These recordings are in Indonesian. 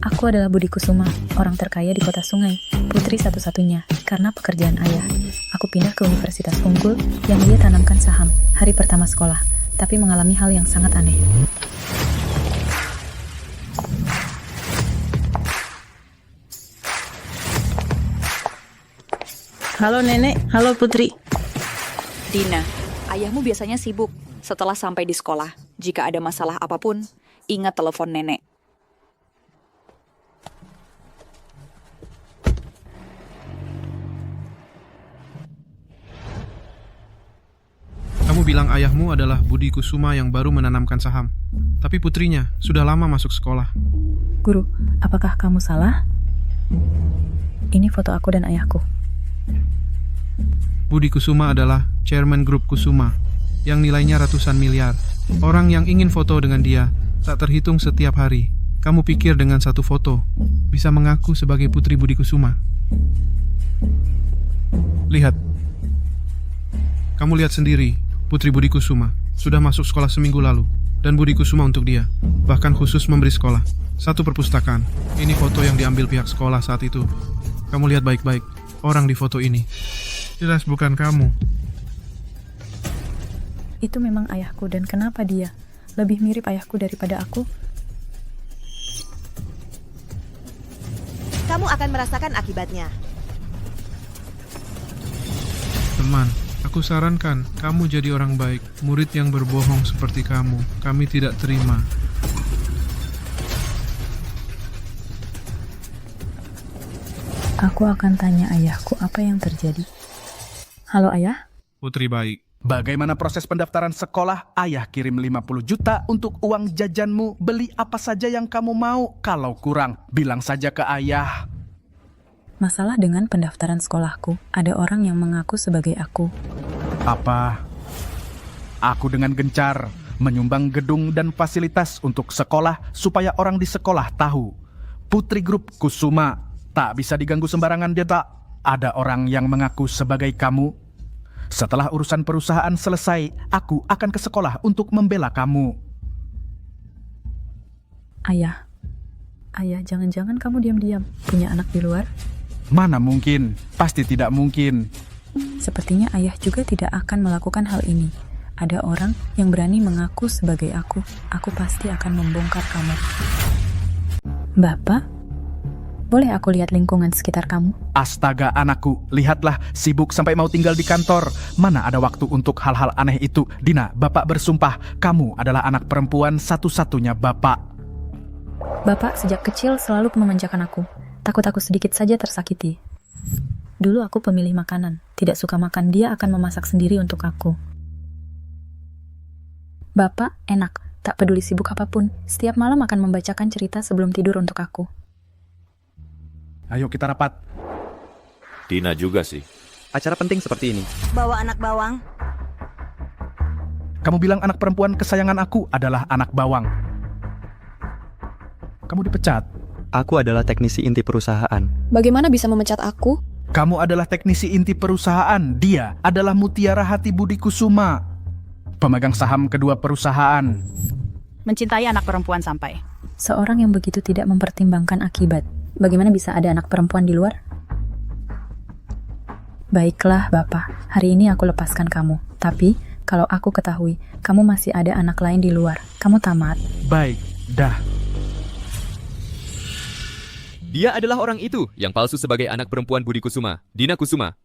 Aku adalah Budi Kusuma, orang terkaya di kota sungai, putri satu-satunya. Karena pekerjaan ayah, aku pindah ke Universitas Unggul yang dia tanamkan saham hari pertama sekolah, tapi mengalami hal yang sangat aneh. Halo Nenek, halo Putri. Dina, ayahmu biasanya sibuk setelah sampai di sekolah. Jika ada masalah apapun, ingat telepon nenek. Kamu bilang ayahmu adalah Budi Kusuma yang baru menanamkan saham. Tapi putrinya sudah lama masuk sekolah. Guru, apakah kamu salah? Ini foto aku dan ayahku. Budi Kusuma adalah chairman grup Kusuma yang nilainya ratusan miliar. Orang yang ingin foto dengan dia tak terhitung setiap hari. Kamu pikir dengan satu foto bisa mengaku sebagai putri Budi Kusuma? Lihat. Kamu lihat sendiri, putri Budi Kusuma sudah masuk sekolah seminggu lalu. Dan Budi Kusuma untuk dia, bahkan khusus memberi sekolah satu perpustakaan. Ini foto yang diambil pihak sekolah saat itu. Kamu lihat baik-baik, orang di foto ini jelas bukan kamu. Itu memang ayahku, dan kenapa dia lebih mirip ayahku daripada aku? Kamu akan merasakan akibatnya. Teman, aku sarankan kamu jadi orang baik. Murid yang berbohong seperti kamu, kami tidak terima. Aku akan tanya ayahku apa yang terjadi. Halo ayah? Putri baik. Bagaimana proses pendaftaran sekolah? Ayah kirim 50 juta untuk uang jajanmu. Beli apa saja yang kamu mau. Kalau kurang, bilang saja ke ayah. Masalah dengan pendaftaran sekolahku, ada orang yang mengaku sebagai aku. Apa? Aku dengan gencar menyumbang gedung dan fasilitas untuk sekolah supaya orang di sekolah tahu. Putri grup Kusuma tak bisa diganggu sembarangan, dia tak. Ada orang yang mengaku sebagai kamu. Setelah urusan perusahaan selesai, aku akan ke sekolah untuk membela kamu. Ayah, jangan-jangan kamu diam-diam punya anak di luar? Mana mungkin? Pasti tidak mungkin. Sepertinya ayah juga tidak akan melakukan hal ini. Ada orang yang berani mengaku sebagai aku. Aku pasti akan membongkar kamu. Bapak, boleh aku lihat lingkungan sekitar kamu? Astaga anakku, lihatlah, sibuk sampai mau tinggal di kantor. Mana ada waktu untuk hal-hal aneh itu. Dina, bapak bersumpah, kamu adalah anak perempuan satu-satunya bapak. Bapak sejak kecil selalu memanjakan aku. Takut aku sedikit saja tersakiti. Dulu aku pemilih makanan. Tidak suka makan, dia akan memasak sendiri untuk aku. Bapak enak, tak peduli sibuk apapun. Setiap malam akan membacakan cerita sebelum tidur untuk aku. Ayo kita rapat. Dina juga sih. Acara penting seperti ini. Bawa anak bawang. Kamu bilang anak perempuan kesayangan aku adalah anak bawang. Kamu dipecat. Aku adalah teknisi inti perusahaan. Bagaimana bisa memecat aku? Kamu adalah teknisi inti perusahaan. Dia adalah mutiara hati Budi Kusuma, pemegang saham kedua perusahaan. Mencintai anak perempuan sampai. Seorang yang begitu tidak mempertimbangkan akibat. Bagaimana bisa ada anak perempuan di luar? Baiklah, Bapak. Hari ini aku lepaskan kamu. Tapi, kalau aku ketahui, kamu masih ada anak lain di luar. Kamu tamat. Baik, dah. Dia adalah orang itu yang palsu sebagai anak perempuan Budi Kusuma, Dina Kusuma.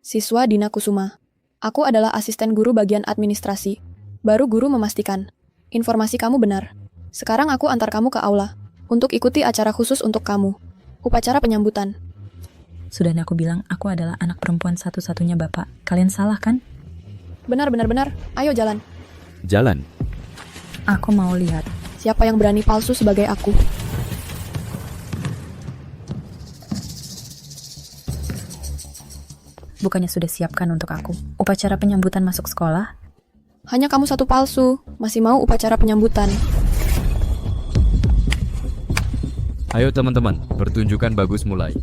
Siswa Dina Kusuma. Aku adalah asisten guru bagian administrasi. Baru guru memastikan. Informasi kamu benar. Sekarang aku antar kamu ke aula untuk ikuti acara khusus untuk kamu. Upacara penyambutan. Sudah aku bilang, aku adalah anak perempuan satu-satunya Bapak. Kalian salah kan? Benar. Ayo jalan. Jalan. Aku mau lihat. Siapa yang berani palsu sebagai aku? Bukannya sudah siapkan untuk aku upacara penyambutan masuk sekolah? Hanya kamu satu palsu. Masih mau upacara penyambutan. Ayo teman-teman, pertunjukan bagus mulai.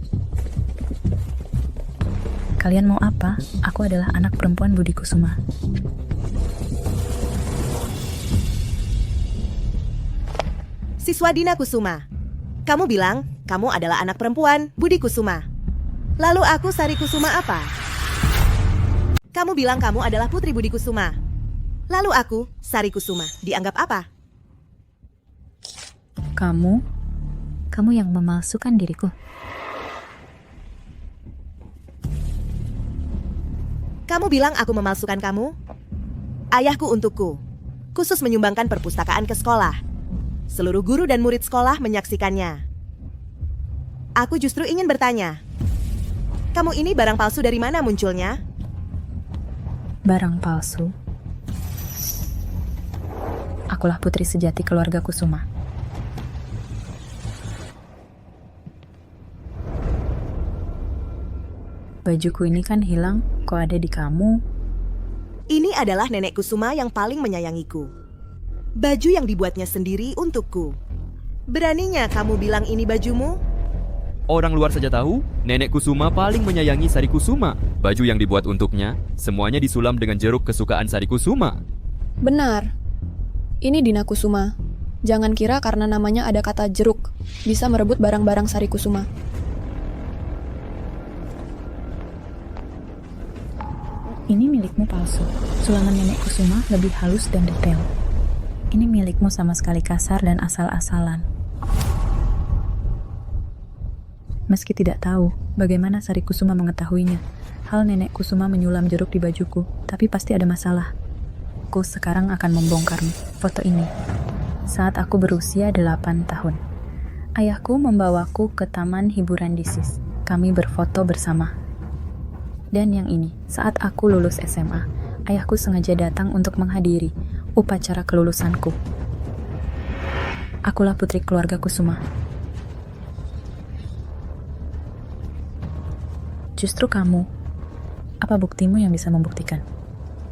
Kalian mau apa? Aku adalah anak perempuan Budi Kusuma. Siswa Dina Kusuma. Kamu bilang kamu adalah anak perempuan Budi Kusuma. Lalu aku Sari Kusuma apa? Kamu bilang kamu adalah putri Budi Kusuma. Lalu aku Sari Kusuma dianggap apa? Kamu yang memalsukan diriku. Kamu bilang aku memalsukan kamu? Ayahku untukku, khusus menyumbangkan perpustakaan ke sekolah. Seluruh guru dan murid sekolah menyaksikannya. Aku justru ingin bertanya, kamu ini barang palsu dari mana munculnya? Barang palsu? Akulah putri sejati keluarga Kusuma. Bajuku ini kan hilang, kok ada di kamu? Ini adalah nenek Kusuma yang paling menyayangiku. Baju yang dibuatnya sendiri untukku. Beraninya kamu bilang ini bajumu? Orang luar saja tahu, Nenek Kusuma paling menyayangi Sari Kusuma. Baju yang dibuat untuknya, semuanya disulam dengan jeruk kesukaan Sari Kusuma. Benar. Ini Dina Kusuma. Jangan kira karena namanya ada kata jeruk, bisa merebut barang-barang Sari Kusuma. Ini milikmu palsu. Sulaman nenek Kusuma lebih halus dan detail. Ini milikmu sama sekali kasar dan asal-asalan. Meski tidak tahu bagaimana Sari Kusuma mengetahuinya, hal nenek Kusuma menyulam jeruk di bajuku, tapi pasti ada masalah. Aku sekarang akan membongkarmu. Foto ini. Saat aku berusia 8 tahun. Ayahku membawaku ke taman hiburan di SIS. Kami berfoto bersama. Dan yang ini, saat aku lulus SMA, ayahku sengaja datang untuk menghadiri upacara kelulusanku. Akulah putri keluarga Kusuma. Justru kamu, apa buktimu yang bisa membuktikan?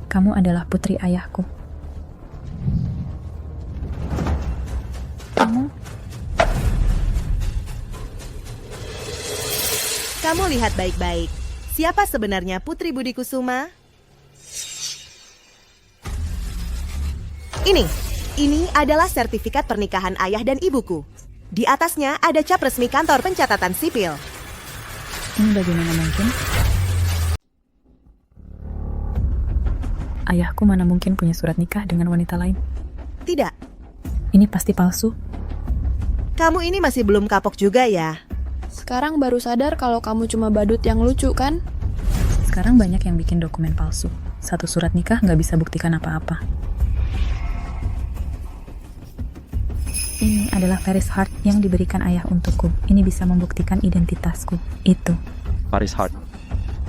Kamu adalah putri ayahku. Kamu lihat baik-baik. Siapa sebenarnya putri Budi Kusuma? Ini adalah sertifikat pernikahan ayah dan ibuku. Di atasnya ada cap resmi kantor pencatatan sipil. Ini bagaimana mungkin? Ayahku mana mungkin punya surat nikah dengan wanita lain? Tidak, Ini pasti palsu. kamu ini masih belum kapok juga ya. Sekarang baru sadar kalau kamu cuma badut yang lucu kan? Sekarang banyak yang bikin dokumen palsu. Satu surat nikah nggak bisa buktikan apa-apa. Ini adalah Paris Heart yang diberikan ayah untukku. Ini bisa membuktikan identitasku. Itu. Paris Heart.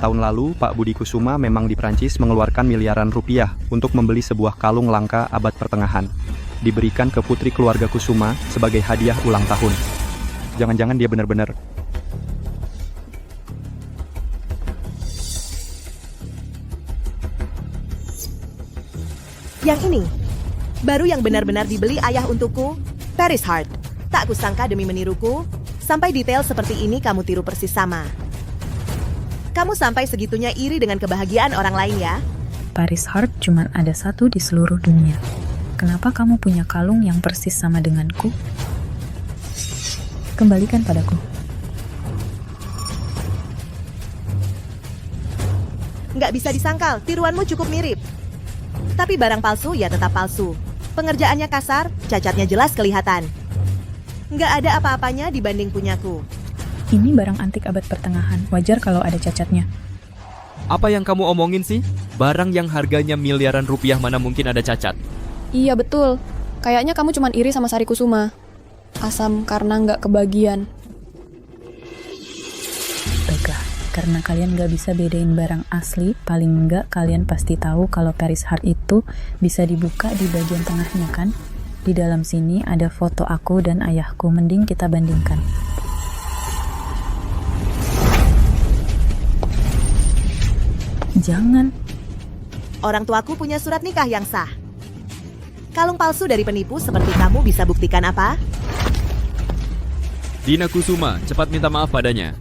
Tahun lalu, Pak Budi Kusuma memang di Prancis mengeluarkan miliaran rupiah untuk membeli sebuah kalung langka abad pertengahan. Diberikan ke putri keluarga Kusuma sebagai hadiah ulang tahun. Jangan-jangan dia benar-benar... Yang ini, baru yang benar-benar dibeli ayah untukku, Paris Heart. Tak kusangka demi meniruku, sampai detail seperti ini kamu tiru persis sama. Kamu sampai segitunya iri dengan kebahagiaan orang lain ya? Paris Heart cuma ada satu di seluruh dunia. Kenapa kamu punya kalung yang persis sama denganku? Kembalikan padaku. Nggak bisa disangkal, tiruanmu cukup mirip. Tapi barang palsu ya tetap palsu. Pengerjaannya kasar, cacatnya jelas kelihatan. Nggak ada apa-apanya dibanding punyaku. Ini barang antik abad pertengahan. Wajar kalau ada cacatnya. Apa yang kamu omongin sih? Barang yang harganya miliaran rupiah mana mungkin ada cacat? Iya betul. Kayaknya kamu cuma iri sama Sari Kusuma. Asam karena nggak kebagian. Baiklah, karena kalian gak bisa bedain barang asli, paling enggak kalian pasti tahu kalau Paris Heart itu bisa dibuka di bagian tengahnya kan? Di dalam sini ada foto aku dan ayahku, mending kita bandingkan. Jangan. Orang tuaku punya surat nikah yang sah. Kalung palsu dari penipu seperti kamu bisa buktikan apa? Dina Kusuma, cepat minta maaf padanya.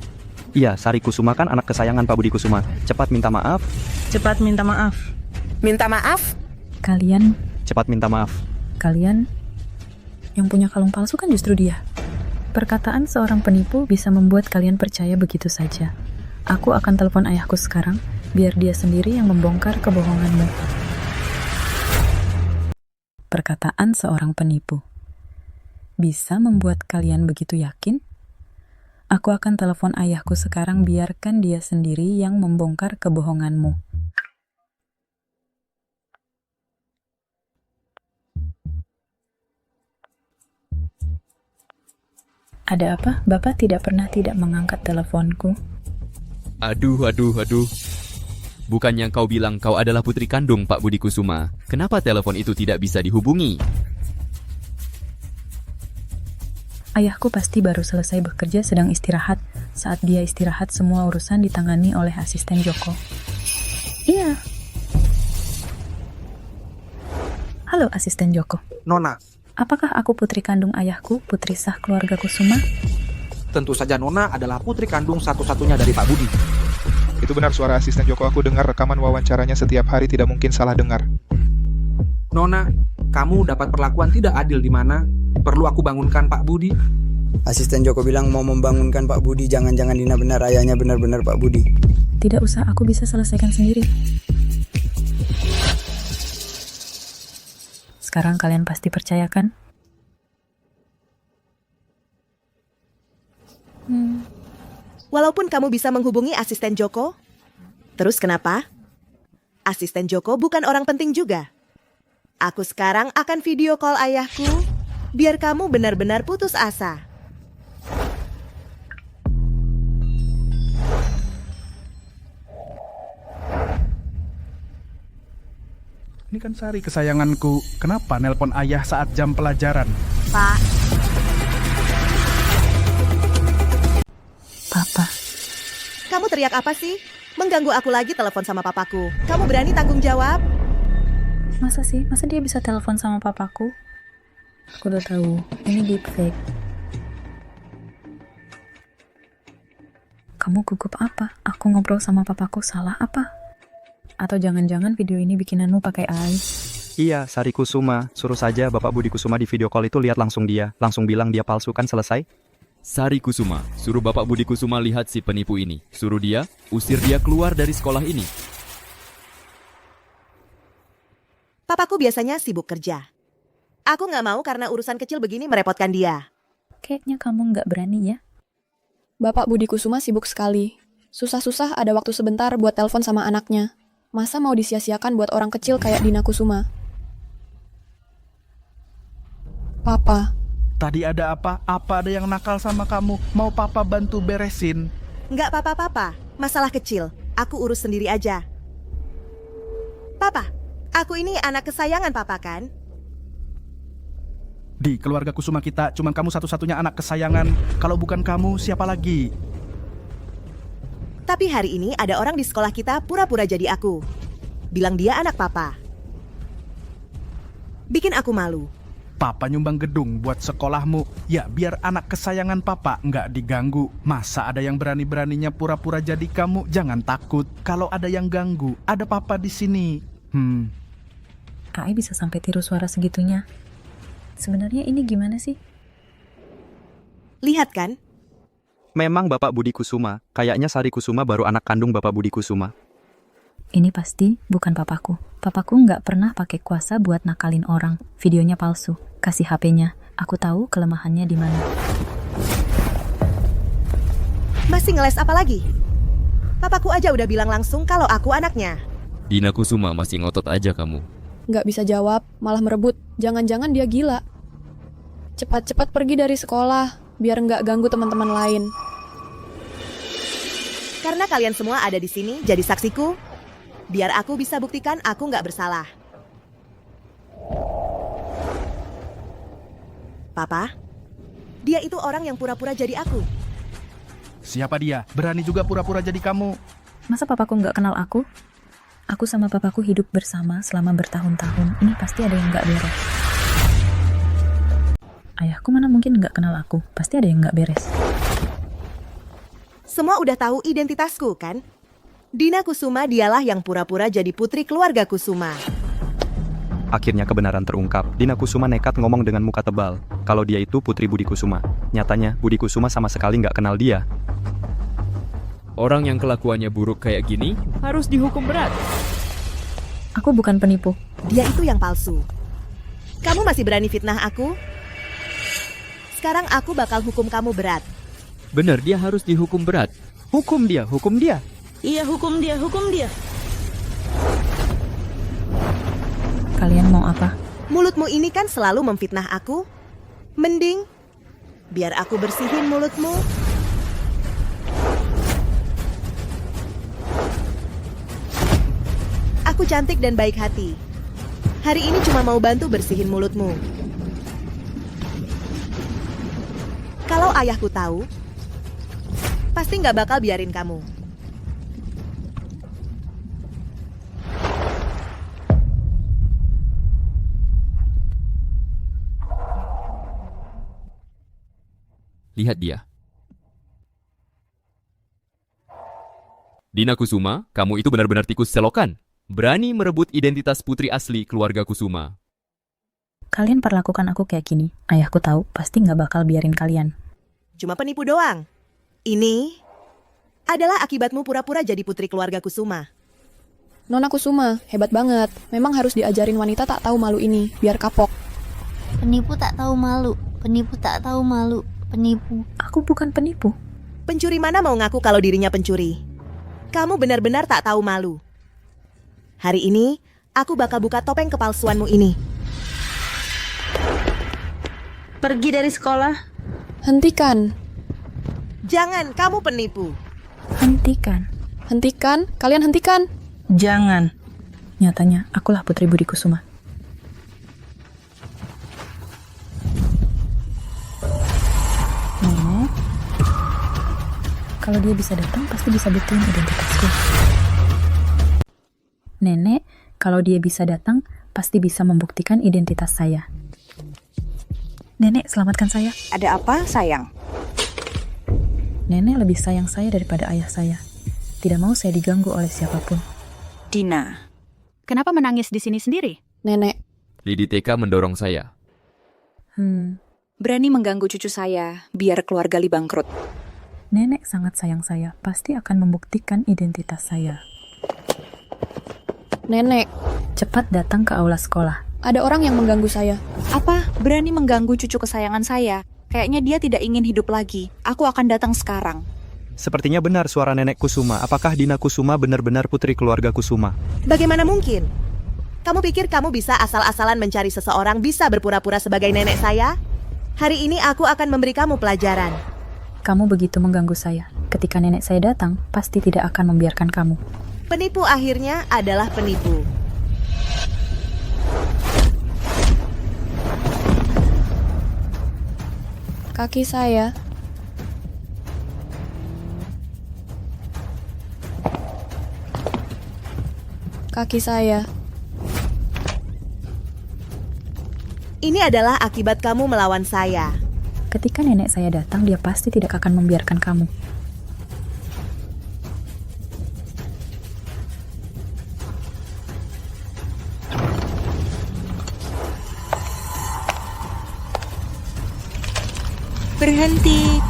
Iya, Sari Kusuma kan anak kesayangan Pak Budi Kusuma. Cepat minta maaf. Cepat minta maaf. Minta maaf? Kalian Cepat minta maaf. yang Yang punya kalung palsu kan justru dia. Perkataan seorang penipu bisa membuat kalian percaya begitu saja. Aku akan telepon ayahku sekarang, biar dia sendiri yang membongkar kebohonganmu. Perkataan seorang penipu bisa membuat kalian begitu yakin? Aku akan telepon ayahku sekarang, biarkan dia sendiri yang membongkar kebohonganmu. Ada apa? Bapak tidak pernah tidak mengangkat teleponku. Aduh. Bukannya kau bilang kau adalah putri kandung Pak Budi Kusuma. Kenapa telepon itu tidak bisa dihubungi? Ayahku pasti baru selesai bekerja, sedang istirahat. Saat dia istirahat, semua urusan ditangani oleh asisten Joko. Iya. Halo, asisten Joko. Nona, Apakah aku putri kandung ayahku, putri sah keluarga Kusuma? tentu saja Nona adalah putri kandung satu-satunya dari Pak Budi. Itu benar suara asisten Joko, aku dengar rekaman wawancaranya setiap hari, tidak mungkin salah dengar. Nona, kamu dapat perlakuan tidak adil di mana? Perlu aku bangunkan Pak Budi? Asisten Joko bilang mau membangunkan Pak Budi, jangan-jangan Dina benar ayahnya benar-benar Pak Budi. Tidak usah, aku bisa selesaikan sendiri. Sekarang kalian pasti percaya kan? Walaupun kamu bisa menghubungi asisten Joko, terus kenapa? Asisten Joko bukan orang penting juga. Aku sekarang akan video call ayahku, biar kamu benar-benar putus asa. Ini kan Sari kesayanganku. Kenapa nelpon ayah saat jam pelajaran? Pak, Papa. kamu teriak apa sih? Mengganggu aku lagi telepon sama papaku. Kamu berani tanggung jawab? Masa sih? Masa dia bisa telepon sama papaku? Aku udah tahu, ini deepfake. Kamu gugup apa? Aku ngobrol sama papaku salah apa? Atau jangan-jangan video ini bikinanmu pakai AI? Iya, Sari Kusuma. Suruh saja Bapak Budi Kusuma di video call itu lihat langsung dia. Langsung bilang dia palsu kan selesai. Sari Kusuma, suruh Bapak Budi Kusuma lihat si penipu ini. Suruh dia, usir dia keluar dari sekolah ini. Papaku biasanya sibuk kerja. Aku nggak mau karena urusan kecil begini merepotkan dia. Kayaknya kamu nggak berani ya? Bapak Budi Kusuma sibuk sekali. Susah-susah ada waktu sebentar buat telepon sama anaknya. Masa mau disia-siakan buat orang kecil kayak Dina Kusuma? Papa. Tadi ada apa? Apa ada yang nakal sama kamu? Mau papa bantu beresin? Nggak papa-papa, masalah kecil. Aku urus sendiri aja. Papa, aku ini anak kesayangan papa kan? Di keluarga Kusuma kita, cuma kamu satu-satunya anak kesayangan. Kalau bukan kamu, siapa lagi? Tapi hari ini ada orang di sekolah kita pura-pura jadi aku. Bilang dia anak papa. Bikin aku malu. Papa nyumbang gedung buat sekolahmu. Ya, biar anak kesayangan papa nggak diganggu. Masa ada yang berani-beraninya pura-pura jadi kamu? Jangan takut. Kalau ada yang ganggu, ada papa di sini. AI bisa sampai tiru suara segitunya. Sebenarnya ini gimana sih? Lihat kan? Memang Bapak Budi Kusuma. Kayaknya Sari Kusuma baru anak kandung Bapak Budi Kusuma. Ini pasti bukan papaku. Papaku nggak pernah pakai kuasa buat nakalin orang. Videonya palsu. Kasih HP-nya. Aku tahu kelemahannya di mana. Masih ngeles apa lagi? Papaku aja udah bilang langsung kalau aku anaknya. Dina Kusuma masih ngotot aja kamu. Nggak bisa jawab, malah merebut. Jangan-jangan dia gila. Cepat-cepat pergi dari sekolah, biar nggak ganggu teman-teman lain. Karena kalian semua ada di sini jadi saksiku, biar aku bisa buktikan aku nggak bersalah. Papa, dia itu orang yang pura-pura jadi aku. Siapa dia? Berani juga pura-pura jadi kamu. Masa papaku nggak kenal aku? Aku sama papaku hidup bersama selama bertahun-tahun. Ini pasti ada yang nggak beres. Ayahku mana mungkin nggak kenal aku? Pasti ada yang nggak beres. Semua udah tahu identitasku kan? Dina Kusuma dialah yang pura-pura jadi putri keluarga Kusuma. Akhirnya kebenaran terungkap. Dina Kusuma nekat ngomong dengan muka tebal kalau dia itu Putri Budi Kusuma. Nyatanya Budi Kusuma sama sekali nggak kenal dia. Orang yang kelakuannya buruk kayak gini harus dihukum berat. Aku bukan penipu. Dia itu yang palsu. Kamu masih berani fitnah aku? Sekarang aku bakal hukum kamu berat. Bener, dia harus dihukum berat. Hukum dia, hukum dia. Iya, hukum dia, hukum dia. Kalian mau apa? Mulutmu ini kan selalu memfitnah aku. Mending biar aku bersihin mulutmu. Aku cantik dan baik hati. Hari ini cuma mau bantu bersihin mulutmu. Kalau ayahku tahu, pasti nggak bakal biarin kamu. Lihat dia. Dina Kusuma, kamu itu benar-benar tikus selokan. Berani merebut identitas putri asli keluarga Kusuma. Kalian perlakukan aku kayak gini. Ayahku tahu, pasti nggak bakal biarin kalian. Cuma penipu doang. Ini adalah akibatmu pura-pura jadi putri keluarga Kusuma. Nona Kusuma, hebat banget. Memang harus diajarin wanita tak tahu malu ini, biar kapok. Penipu tak tahu malu. Penipu tak tahu malu. Penipu. Aku bukan penipu. Pencuri mana mau ngaku kalau dirinya pencuri? Kamu benar-benar tak tahu malu. Hari ini, aku bakal buka topeng kepalsuanmu ini. Pergi dari sekolah. Hentikan. Jangan, kamu penipu. Hentikan. Hentikan, kalian hentikan. Jangan. Nyatanya, akulah Putri Budi Kusuma. Nenek, kalau dia bisa datang, pasti bisa buktiin identitasku. Nenek, kalau dia bisa datang, pasti bisa membuktikan identitas saya. Nenek, selamatkan saya. Ada apa, sayang? Nenek lebih sayang saya daripada ayah saya. Tidak mau saya diganggu oleh siapapun. Dina, kenapa menangis di sini sendiri? Nenek. Lidi TK mendorong saya. Berani mengganggu cucu saya, biar keluarga Li bangkrut. Nenek sangat sayang saya, pasti akan membuktikan identitas saya. Nenek. Cepat datang ke aula sekolah. Ada orang yang mengganggu saya. Apa? Berani mengganggu cucu kesayangan saya? Kayaknya dia tidak ingin hidup lagi. Aku akan datang sekarang. Sepertinya benar suara nenek Kusuma. Apakah Dina Kusuma benar-benar putri keluarga Kusuma? Bagaimana mungkin? Kamu pikir kamu bisa asal-asalan mencari seseorang bisa berpura-pura sebagai nenek saya? Hari ini aku akan memberi kamu pelajaran. Kamu begitu mengganggu saya. Ketika nenek saya datang, pasti tidak akan membiarkan kamu. Penipu akhirnya adalah penipu. Kaki saya. Kaki saya. Ini adalah akibat kamu melawan saya. Ketika nenek saya datang, dia pasti tidak akan membiarkan kamu. Berhenti.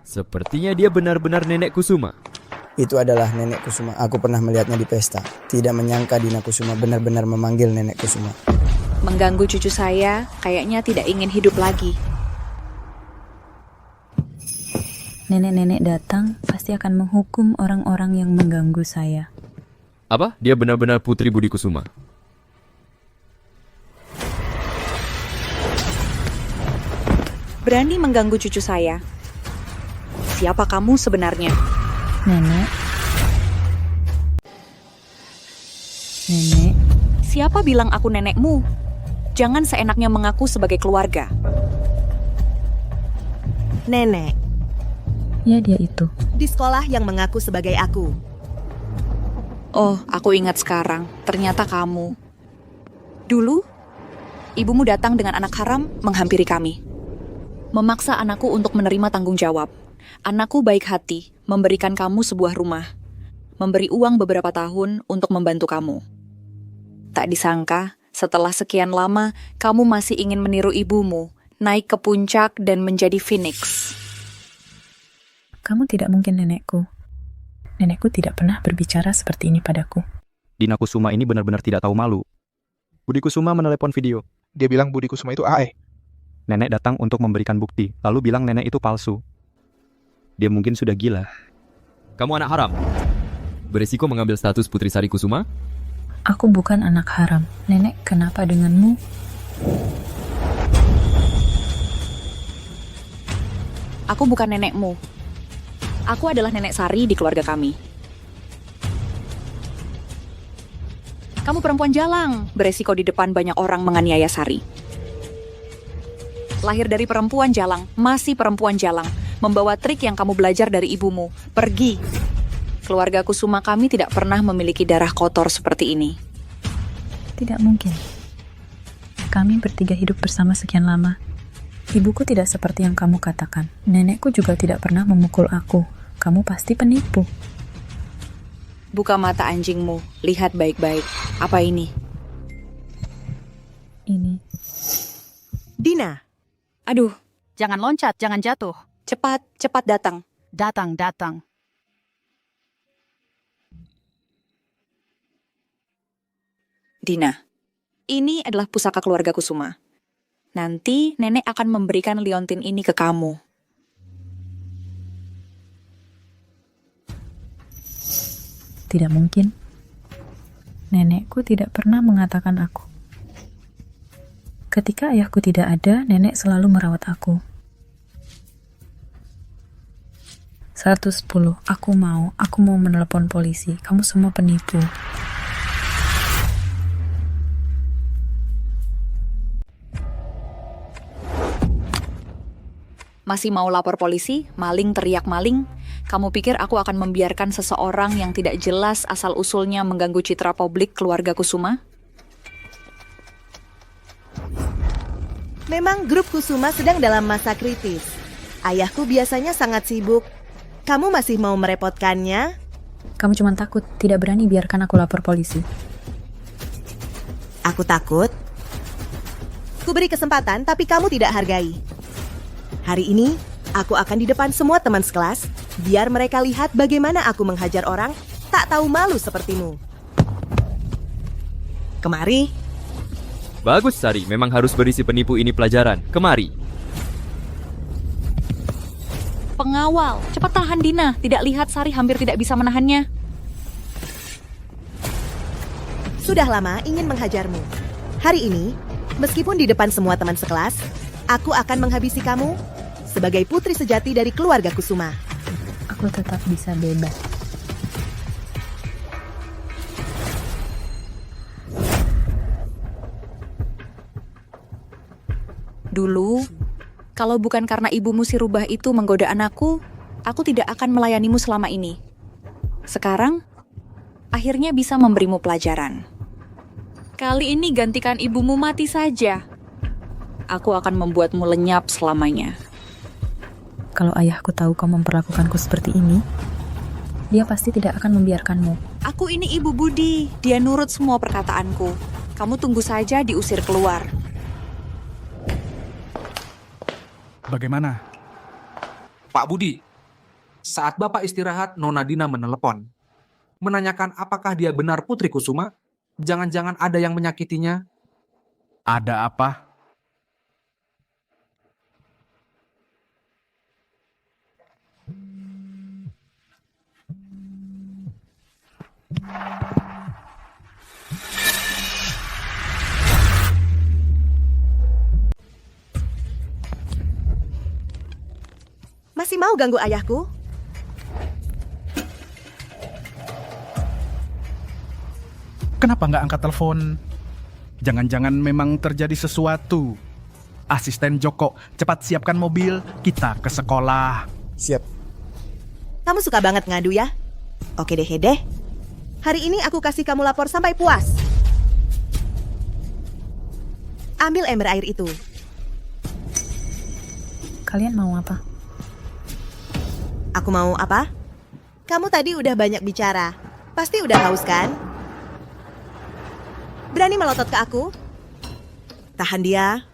Sepertinya dia benar-benar nenek Kusuma. Itu adalah nenek Kusuma. Aku pernah melihatnya di pesta. Tidak menyangka Dina Kusuma benar-benar memanggil nenek Kusuma. Mengganggu cucu saya, kayaknya tidak ingin hidup lagi. Nenek-nenek datang, pasti akan menghukum orang-orang yang mengganggu saya. Apa? Dia benar-benar Putri Budi Kusuma. Berani mengganggu cucu saya. Siapa kamu sebenarnya? Nenek. Nenek. Siapa bilang aku nenekmu? Jangan seenaknya mengaku sebagai keluarga. Nenek. Ya, dia itu. Di sekolah yang mengaku sebagai aku. Oh, aku ingat sekarang. Ternyata kamu. Dulu, ibumu datang dengan anak haram menghampiri kami. Memaksa anakku untuk menerima tanggung jawab. Anakku baik hati, memberikan kamu sebuah rumah. memberi uang beberapa tahun untuk membantu kamu. Tak disangka, setelah sekian lama, kamu masih ingin meniru ibumu, naik ke puncak dan menjadi Phoenix. Kamu tidak mungkin nenekku. Nenekku tidak pernah berbicara seperti ini padaku. Dina Kusuma ini benar-benar tidak tahu malu. Budi Kusuma menelepon video. Dia bilang Budi Kusuma itu AE. Nenek datang untuk memberikan bukti, lalu bilang nenek itu palsu. Dia mungkin sudah gila. Kamu anak haram. Beresiko mengambil status Putri Sari Kusuma? Aku bukan anak haram. Nenek, kenapa denganmu? Aku bukan nenekmu. Aku adalah nenek Sari di keluarga kami. Kamu perempuan jalang, beresiko di depan banyak orang menganiaya Sari. Lahir dari perempuan jalang, masih perempuan jalang, membawa trik yang kamu belajar dari ibumu. Pergi. Keluarga Kusuma kami tidak pernah memiliki darah kotor seperti ini. Tidak mungkin. Kami bertiga hidup bersama sekian lama. Ibuku tidak seperti yang kamu katakan. Nenekku juga tidak pernah memukul aku. Kamu pasti penipu. Buka mata anjingmu, lihat baik-baik. Apa ini? Ini. Dina. Aduh, jangan loncat, jangan jatuh. Cepat, cepat datang. Datang. Dina, ini adalah pusaka keluarga Kusuma. Nanti nenek akan memberikan liontin ini ke kamu. Tidak mungkin. Nenekku tidak pernah mengatakan aku. Ketika ayahku tidak ada, nenek selalu merawat aku. 110, aku mau menelepon polisi. Kamu semua penipu. Masih mau lapor polisi? Maling teriak maling? Kamu pikir aku akan membiarkan seseorang yang tidak jelas asal-usulnya mengganggu citra publik keluarga Kusuma? Memang grup Kusuma sedang dalam masa kritis. Ayahku biasanya sangat sibuk. Kamu masih mau merepotkannya? Kamu cuma takut, tidak berani biarkan aku lapor polisi. Aku takut. Ku beri kesempatan, tapi kamu tidak hargai. Hari ini, aku akan di depan semua teman sekelas, biar mereka lihat bagaimana aku menghajar orang tak tahu malu sepertimu. Kemari. Bagus, Sari. Memang harus berisi penipu ini pelajaran. Kemari. Pengawal, cepat tahan Dina. Tidak lihat Sari hampir tidak bisa menahannya. Sudah lama ingin menghajarmu. Hari ini, meskipun di depan semua teman sekelas, aku akan menghabisi kamu sebagai putri sejati dari keluarga Kusuma. Aku tetap bisa bebas. Dulu, kalau bukan karena ibumu si rubah itu menggoda anakku tidak akan melayanimu selama ini. Sekarang, akhirnya bisa memberimu pelajaran. Kali ini gantikan ibumu mati saja. Aku akan membuatmu lenyap selamanya. Kalau ayahku tahu kau memperlakukanku seperti ini, dia pasti tidak akan membiarkanmu. Aku ini Ibu Budi, dia nurut semua perkataanku. Kamu tunggu saja diusir keluar. Bagaimana? Pak Budi, saat Bapak istirahat, Nona Dina menelepon. Menanyakan apakah dia benar Putri Kusuma? Jangan-jangan ada yang menyakitinya? Ada apa? Masih mau ganggu ayahku? Kenapa nggak angkat telepon? Jangan-jangan memang terjadi sesuatu. Asisten Joko, cepat siapkan mobil, kita ke sekolah. Siap. Kamu suka banget ngadu ya? Oke deh, Deh. Hari ini aku kasih kamu lapor sampai puas. Ambil ember air itu. Kalian mau apa? Aku mau apa? Kamu tadi udah banyak bicara. Pasti udah haus kan? Berani melotot ke aku? Tahan dia.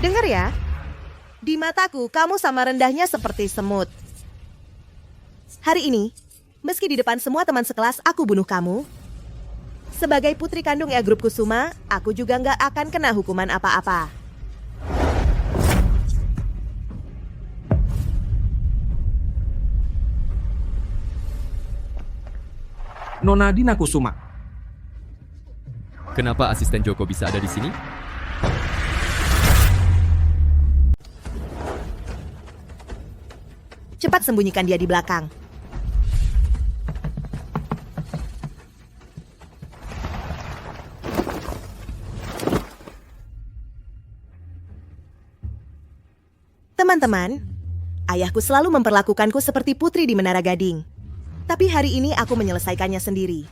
Dengar ya, di mataku kamu sama rendahnya seperti semut. Hari ini, meski di depan semua teman sekelas aku bunuh kamu, sebagai putri kandung ya grup Kusuma, aku juga nggak akan kena hukuman apa-apa. Nona Dina Kusuma. Kenapa asisten Joko bisa ada di sini? Cepat sembunyikan dia di belakang. Teman-teman, ayahku selalu memperlakukanku seperti putri di Menara Gading. Tapi hari ini aku menyelesaikannya sendiri.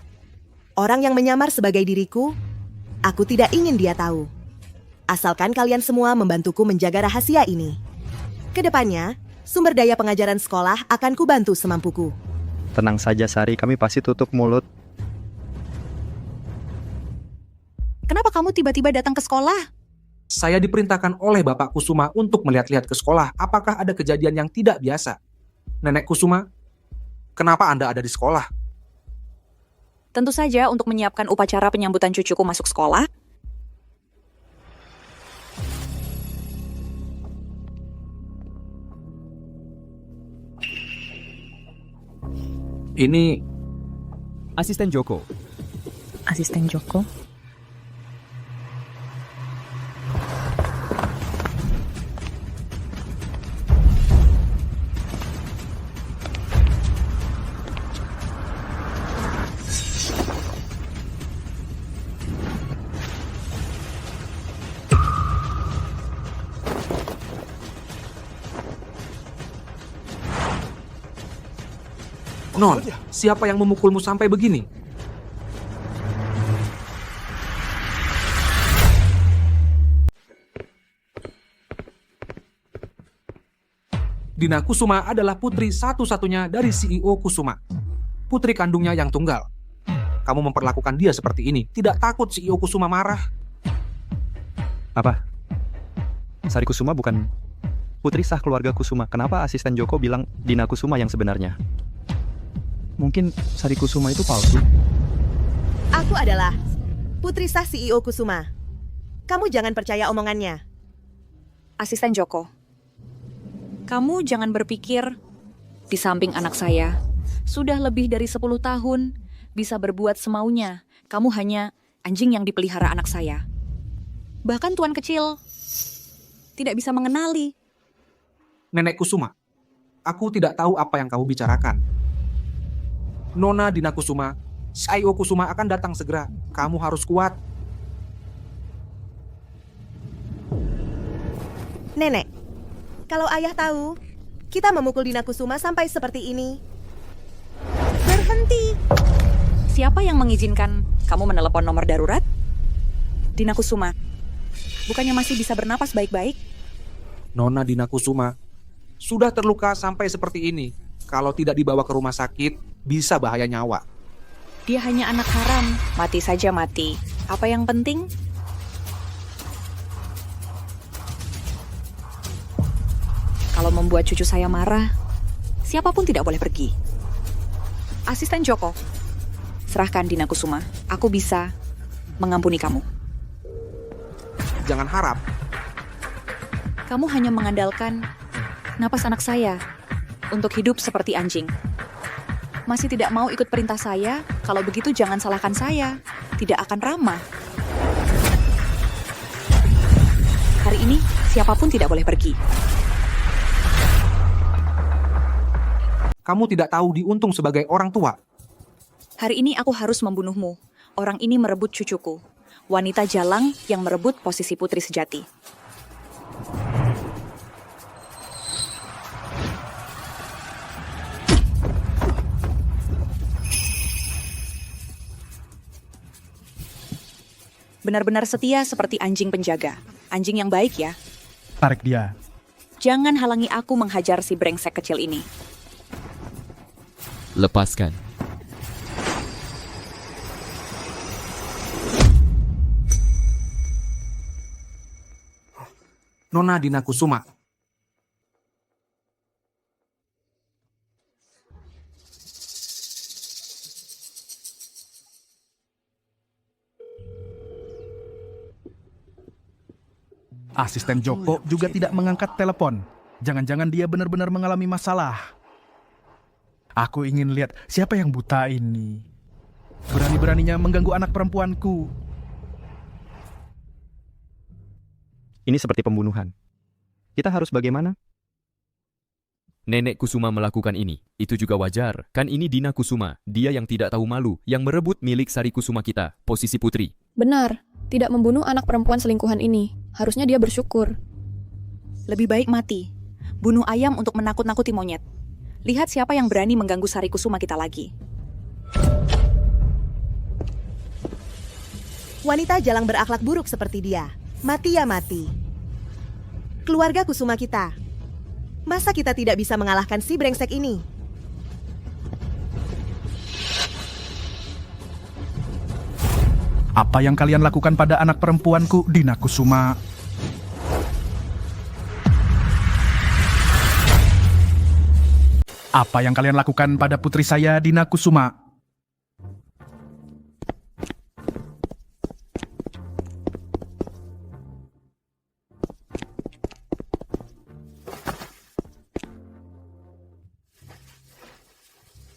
Orang yang menyamar sebagai diriku, aku tidak ingin dia tahu. Asalkan kalian semua membantuku menjaga rahasia ini. Kedepannya, sumber daya pengajaran sekolah akan kubantu semampuku. Tenang saja Sari, kami pasti tutup mulut. Kenapa kamu tiba-tiba datang ke sekolah? Saya diperintahkan oleh Bapak Kusuma untuk melihat-lihat ke sekolah apakah ada kejadian yang tidak biasa. Nenek Kusuma, kenapa Anda ada di sekolah? Tentu saja untuk menyiapkan upacara penyambutan cucuku masuk sekolah. Ini Asisten Joko. Asisten Joko? Non, siapa yang memukulmu sampai begini? Dina Kusuma adalah putri satu-satunya dari CEO Kusuma. Putri kandungnya yang tunggal. Kamu memperlakukan dia seperti ini. Tidak takut CEO Kusuma marah? Apa? Sari Kusuma bukan putri sah keluarga Kusuma. Kenapa asisten Joko bilang Dina Kusuma yang sebenarnya? Mungkin Sari Kusuma itu palsu. Aku adalah putri sah CEO Kusuma. Kamu jangan percaya omongannya. Asisten Joko, kamu jangan berpikir di samping anak saya sudah lebih dari 10 tahun bisa berbuat semaunya. Kamu hanya anjing yang dipelihara anak saya. Bahkan tuan kecil tidak bisa mengenali. Nenek Kusuma, aku tidak tahu apa yang kamu bicarakan. Nona Dina Kusuma, CEO Kusuma akan datang segera. Kamu harus kuat. Nenek, kalau ayah tahu, kita memukul Dina Kusuma sampai seperti ini. Berhenti. Siapa yang mengizinkan kamu menelepon nomor darurat? Dina Kusuma, bukannya masih bisa bernapas baik-baik? Nona Dina Kusuma sudah terluka sampai seperti ini. Kalau tidak dibawa ke rumah sakit, bisa bahaya nyawa. Dia hanya anak haram. Mati saja mati. Apa yang penting? Kalau membuat cucu saya marah, siapapun tidak boleh pergi. Asisten Joko, serahkan Dina Kusuma. Aku bisa mengampuni kamu. Jangan harap. Kamu hanya mengandalkan napas anak saya untuk hidup seperti anjing. Masih tidak mau ikut perintah saya? Kalau begitu jangan salahkan saya. Tidak akan ramah. Hari ini siapapun tidak boleh pergi. Kamu tidak tahu diuntung sebagai orang tua. Hari ini aku harus membunuhmu. Orang ini merebut cucuku. Wanita jalang yang merebut posisi putri sejati. Benar-benar setia seperti anjing penjaga. Anjing yang baik ya. Tarik dia. Jangan halangi aku menghajar si brengsek kecil ini. Lepaskan. Nona Dina Kusuma. Asisten Joko juga tidak mengangkat telepon. Jangan-jangan dia benar-benar mengalami masalah. Aku ingin lihat siapa yang buta ini. Berani-beraninya mengganggu anak perempuanku. Ini seperti pembunuhan. Kita harus bagaimana? Nenek Kusuma melakukan ini. Itu juga wajar. Kan ini Dina Kusuma. Dia yang tidak tahu malu. Yang merebut milik Sari Kusuma kita. Posisi putri. Benar, tidak membunuh anak perempuan selingkuhan ini. Harusnya dia bersyukur. Lebih baik mati. Bunuh ayam untuk menakut-nakuti monyet. Lihat siapa yang berani mengganggu Sari Kusuma kita lagi. Wanita jalang berakhlak buruk seperti dia. Mati ya mati. Keluarga Kusuma kita. Masa kita tidak bisa mengalahkan si brengsek ini? Apa yang kalian lakukan pada anak perempuanku, Dina Kusuma? Apa yang kalian lakukan pada putri saya, Dina Kusuma?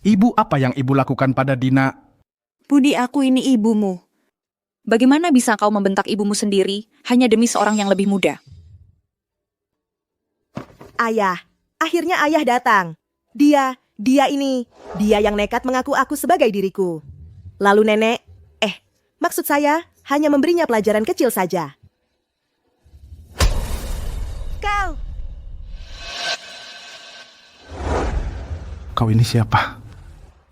Ibu, apa yang ibu lakukan pada Dina? Budi, aku ini ibumu. Bagaimana bisa kau membentak ibumu sendiri hanya demi seorang yang lebih muda? Ayah, akhirnya ayah datang. Dia yang nekat mengaku aku sebagai diriku. Lalu nenek, maksud saya hanya memberinya pelajaran kecil saja. Kau ini siapa?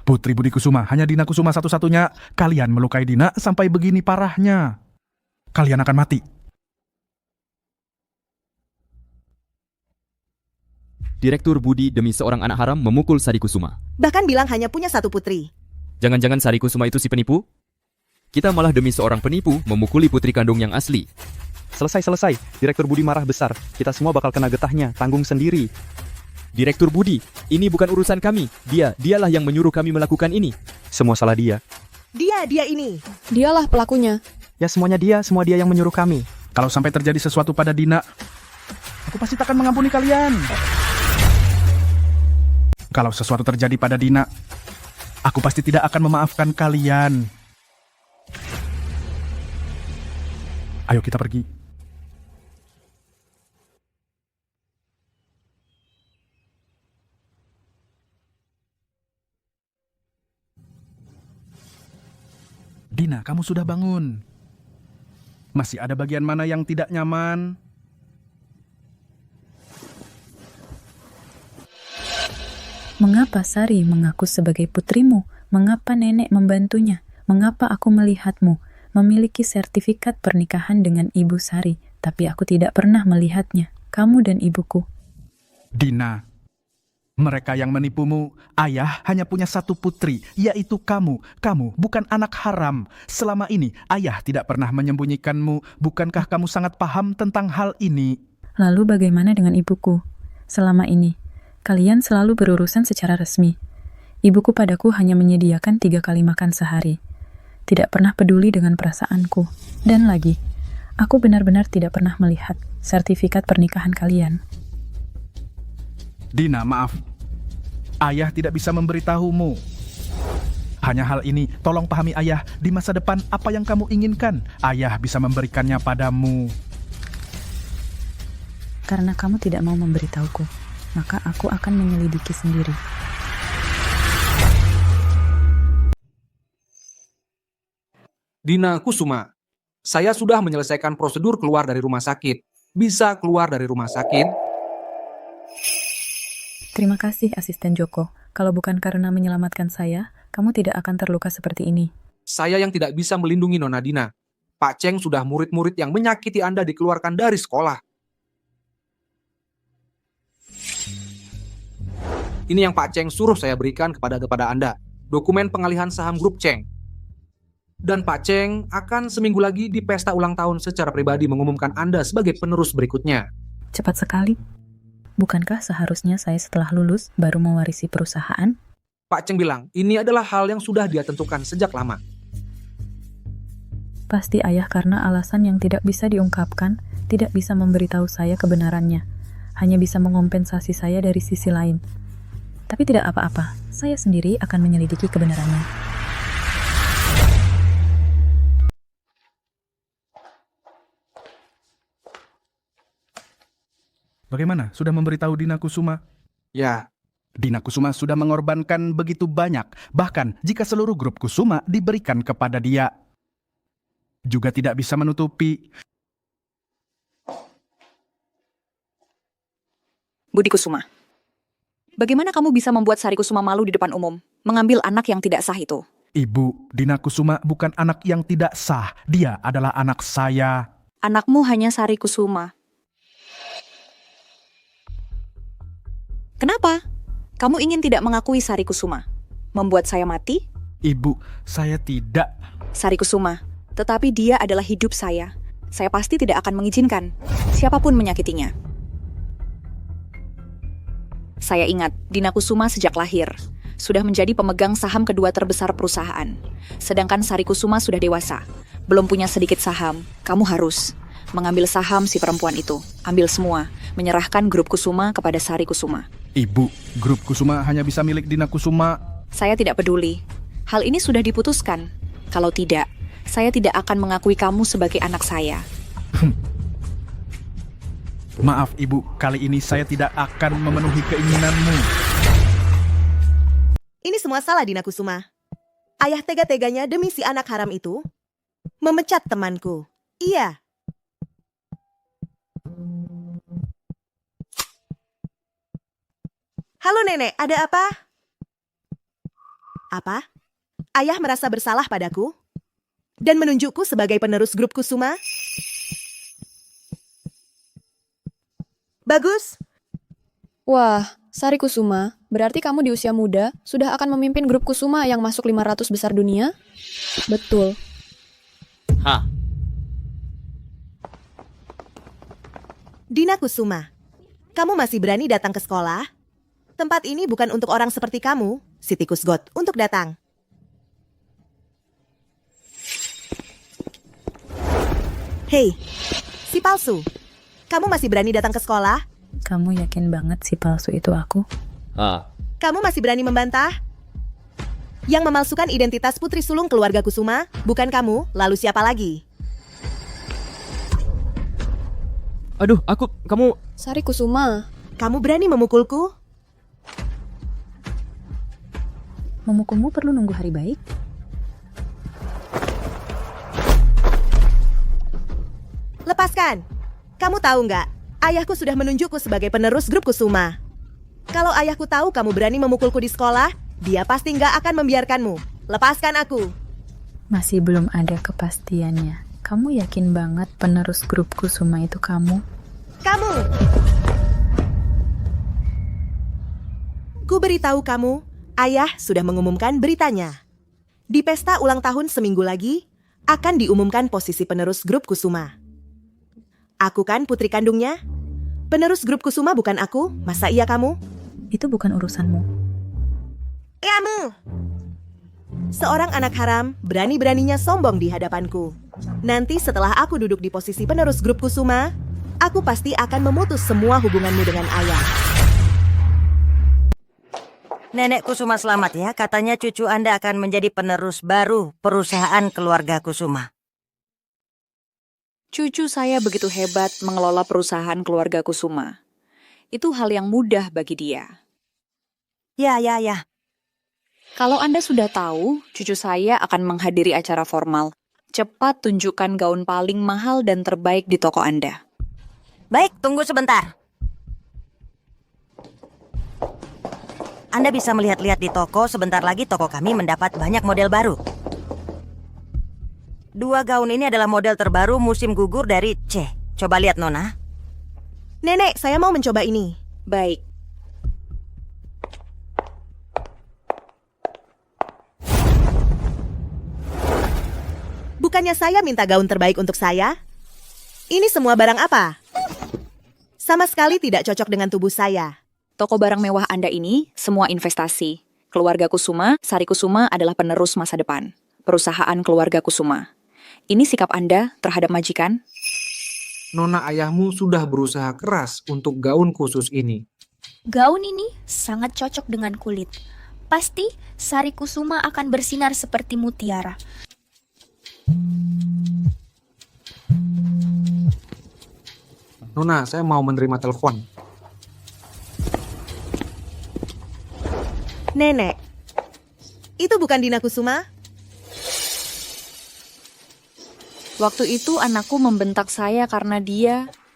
Putri Budi Kusuma, hanya Dina Kusuma satu-satunya. Kalian melukai Dina sampai begini parahnya. Kalian akan mati. Direktur Budi demi seorang anak haram memukul Sari Kusuma. Bahkan bilang hanya punya satu putri. Jangan-jangan Sari Kusuma itu si penipu? Kita malah demi seorang penipu memukuli putri kandung yang asli. Selesai. Direktur Budi marah besar. Kita semua bakal kena getahnya. Tanggung sendiri. Direktur Budi, ini bukan urusan kami. Dialah yang menyuruh kami melakukan ini. Semua salah dia. Dia ini. Dialah pelakunya. Ya semua dia yang menyuruh kami. Kalau sampai terjadi sesuatu pada Dina, aku pasti takkan mengampuni kalian. Kalau sesuatu terjadi pada Dina, aku pasti tidak akan memaafkan kalian. Ayo kita pergi. Dina, kamu sudah bangun. Masih ada bagian mana yang tidak nyaman? Mengapa Sari mengaku sebagai putrimu? Mengapa nenek membantunya? Mengapa aku melihatmu memiliki sertifikat pernikahan dengan ibu Sari, tapi aku tidak pernah melihatnya, kamu dan ibuku? Dina, mereka yang menipumu. Ayah hanya punya satu putri, yaitu kamu. Kamu bukan anak haram. Selama ini ayah tidak pernah menyembunyikanmu. Bukankah kamu sangat paham tentang hal ini? Lalu bagaimana dengan ibuku? Selama ini kalian selalu berurusan secara resmi. Ibuku padaku hanya menyediakan 3 kali makan sehari. Tidak pernah peduli dengan perasaanku. Dan lagi, aku benar-benar tidak pernah melihat sertifikat pernikahan kalian. Dina, maaf. Ayah tidak bisa memberitahumu. Hanya hal ini, tolong pahami ayah. Di masa depan, apa yang kamu inginkan, ayah bisa memberikannya padamu. Karena kamu tidak mau memberitahuku, maka aku akan menyelidiki sendiri. Dina Kusuma, saya sudah menyelesaikan prosedur keluar dari rumah sakit. Bisa keluar dari rumah sakit? Terima kasih, Asisten Joko. Kalau bukan karena menyelamatkan saya, kamu tidak akan terluka seperti ini. Saya yang tidak bisa melindungi Nona Dina. Pak Cheng sudah murid-murid yang menyakiti Anda dikeluarkan dari sekolah. Ini yang Pak Cheng suruh saya berikan kepada Anda. Dokumen pengalihan saham grup Cheng. Dan Pak Cheng akan seminggu lagi di pesta ulang tahun secara pribadi mengumumkan Anda sebagai penerus berikutnya. Cepat sekali. Bukankah seharusnya saya setelah lulus baru mewarisi perusahaan? Pak Cheng bilang, ini adalah hal yang sudah dia tentukan sejak lama. Pasti ayah karena alasan yang tidak bisa diungkapkan, tidak bisa memberitahu saya kebenarannya. Hanya bisa mengompensasi saya dari sisi lain. Tapi tidak apa-apa, saya sendiri akan menyelidiki kebenarannya. Bagaimana? Sudah memberitahu Dina Kusuma? Ya. Dina Kusuma sudah mengorbankan begitu banyak. Bahkan jika seluruh grup Kusuma diberikan kepada dia, juga tidak bisa menutupi. Budi Kusuma, bagaimana kamu bisa membuat Sari Kusuma malu di depan umum? Mengambil anak yang tidak sah itu? Ibu, Dina Kusuma bukan anak yang tidak sah. Dia adalah anak saya. Anakmu hanya Sari Kusuma. Kenapa? Kamu ingin tidak mengakui Sari Kusuma? Membuat saya mati? Ibu, saya tidak. Sari Kusuma, tetapi dia adalah hidup saya. Saya pasti tidak akan mengizinkan siapapun menyakitinya. Saya ingat, Dina Kusuma sejak lahir sudah menjadi pemegang saham kedua terbesar perusahaan. Sedangkan Sari Kusuma sudah dewasa, belum punya sedikit saham. Kamu harus mengambil saham si perempuan itu. Ambil semua, menyerahkan grup Kusuma kepada Sari Kusuma. Ibu, grup Kusuma hanya bisa milik Dina Kusuma. Saya tidak peduli. Hal ini sudah diputuskan. Kalau tidak, saya tidak akan mengakui kamu sebagai anak saya. Maaf Ibu, kali ini saya tidak akan memenuhi keinginanmu. Ini semua salah Dina Kusuma. Ayah tega-teganya demi si anak haram itu memecat temanku. Iya. Halo nenek, ada apa? Apa? Ayah merasa bersalah padaku? Dan menunjukku sebagai penerus grup Kusuma? Bagus. Wah, Sari Kusuma, berarti kamu di usia muda sudah akan memimpin grup Kusuma yang masuk 500 besar dunia? Betul. Hah? Dina Kusuma, kamu masih berani datang ke sekolah? Tempat ini bukan untuk orang seperti kamu, si tikus got, untuk datang. Hei, si palsu. Kamu masih berani datang ke sekolah? Kamu yakin banget si palsu itu aku? Kamu masih berani membantah? Yang memalsukan identitas putri sulung keluarga Kusuma, bukan kamu, lalu siapa lagi? Aduh, kamu... Sari Kusuma. Kamu berani memukulku? Memukulmu perlu nunggu hari baik? Lepaskan! Kamu tahu nggak? Ayahku sudah menunjukku sebagai penerus grup Kusuma. Kalau ayahku tahu kamu berani memukulku di sekolah, dia pasti nggak akan membiarkanmu. Lepaskan aku! Masih belum ada kepastiannya. Kamu yakin banget penerus grup Kusuma itu kamu? Kamu! Ku beritahu kamu, ayah sudah mengumumkan beritanya. Di pesta ulang tahun seminggu lagi, akan diumumkan posisi penerus grup Kusuma. Aku kan putri kandungnya. Penerus grup Kusuma bukan aku, masa iya kamu? Itu bukan urusanmu. Kamu! Seorang anak haram berani-beraninya sombong di hadapanku. Nanti setelah aku duduk di posisi penerus grup Kusuma, aku pasti akan memutus semua hubunganmu dengan ayah. Nenek Kusuma selamat ya, katanya cucu Anda akan menjadi penerus baru perusahaan keluarga Kusuma. Cucu saya begitu hebat mengelola perusahaan keluarga Kusuma. Itu hal yang mudah bagi dia. Ya. Kalau Anda sudah tahu, cucu saya akan menghadiri acara formal. Cepat tunjukkan gaun paling mahal dan terbaik di toko Anda. Baik, tunggu sebentar. Anda bisa melihat-lihat di toko, sebentar lagi toko kami mendapat banyak model baru. 2 gaun ini adalah model terbaru musim gugur dari C. Coba lihat, Nona. Nenek, saya mau mencoba ini. Baik. Bukannya saya minta gaun terbaik untuk saya? Ini semua barang apa? Sama sekali tidak cocok dengan tubuh saya. Toko barang mewah Anda ini semua investasi. Keluarga Kusuma, Sari Kusuma adalah penerus masa depan. Perusahaan keluarga Kusuma. Ini sikap Anda terhadap majikan? Nona ayahmu sudah berusaha keras untuk gaun khusus ini. Gaun ini sangat cocok dengan kulit. Pasti Sari Kusuma akan bersinar seperti mutiara. Nona, saya mau menerima telepon. Nenek, itu bukan Dina Kusuma? Waktu itu anakku membentak saya karena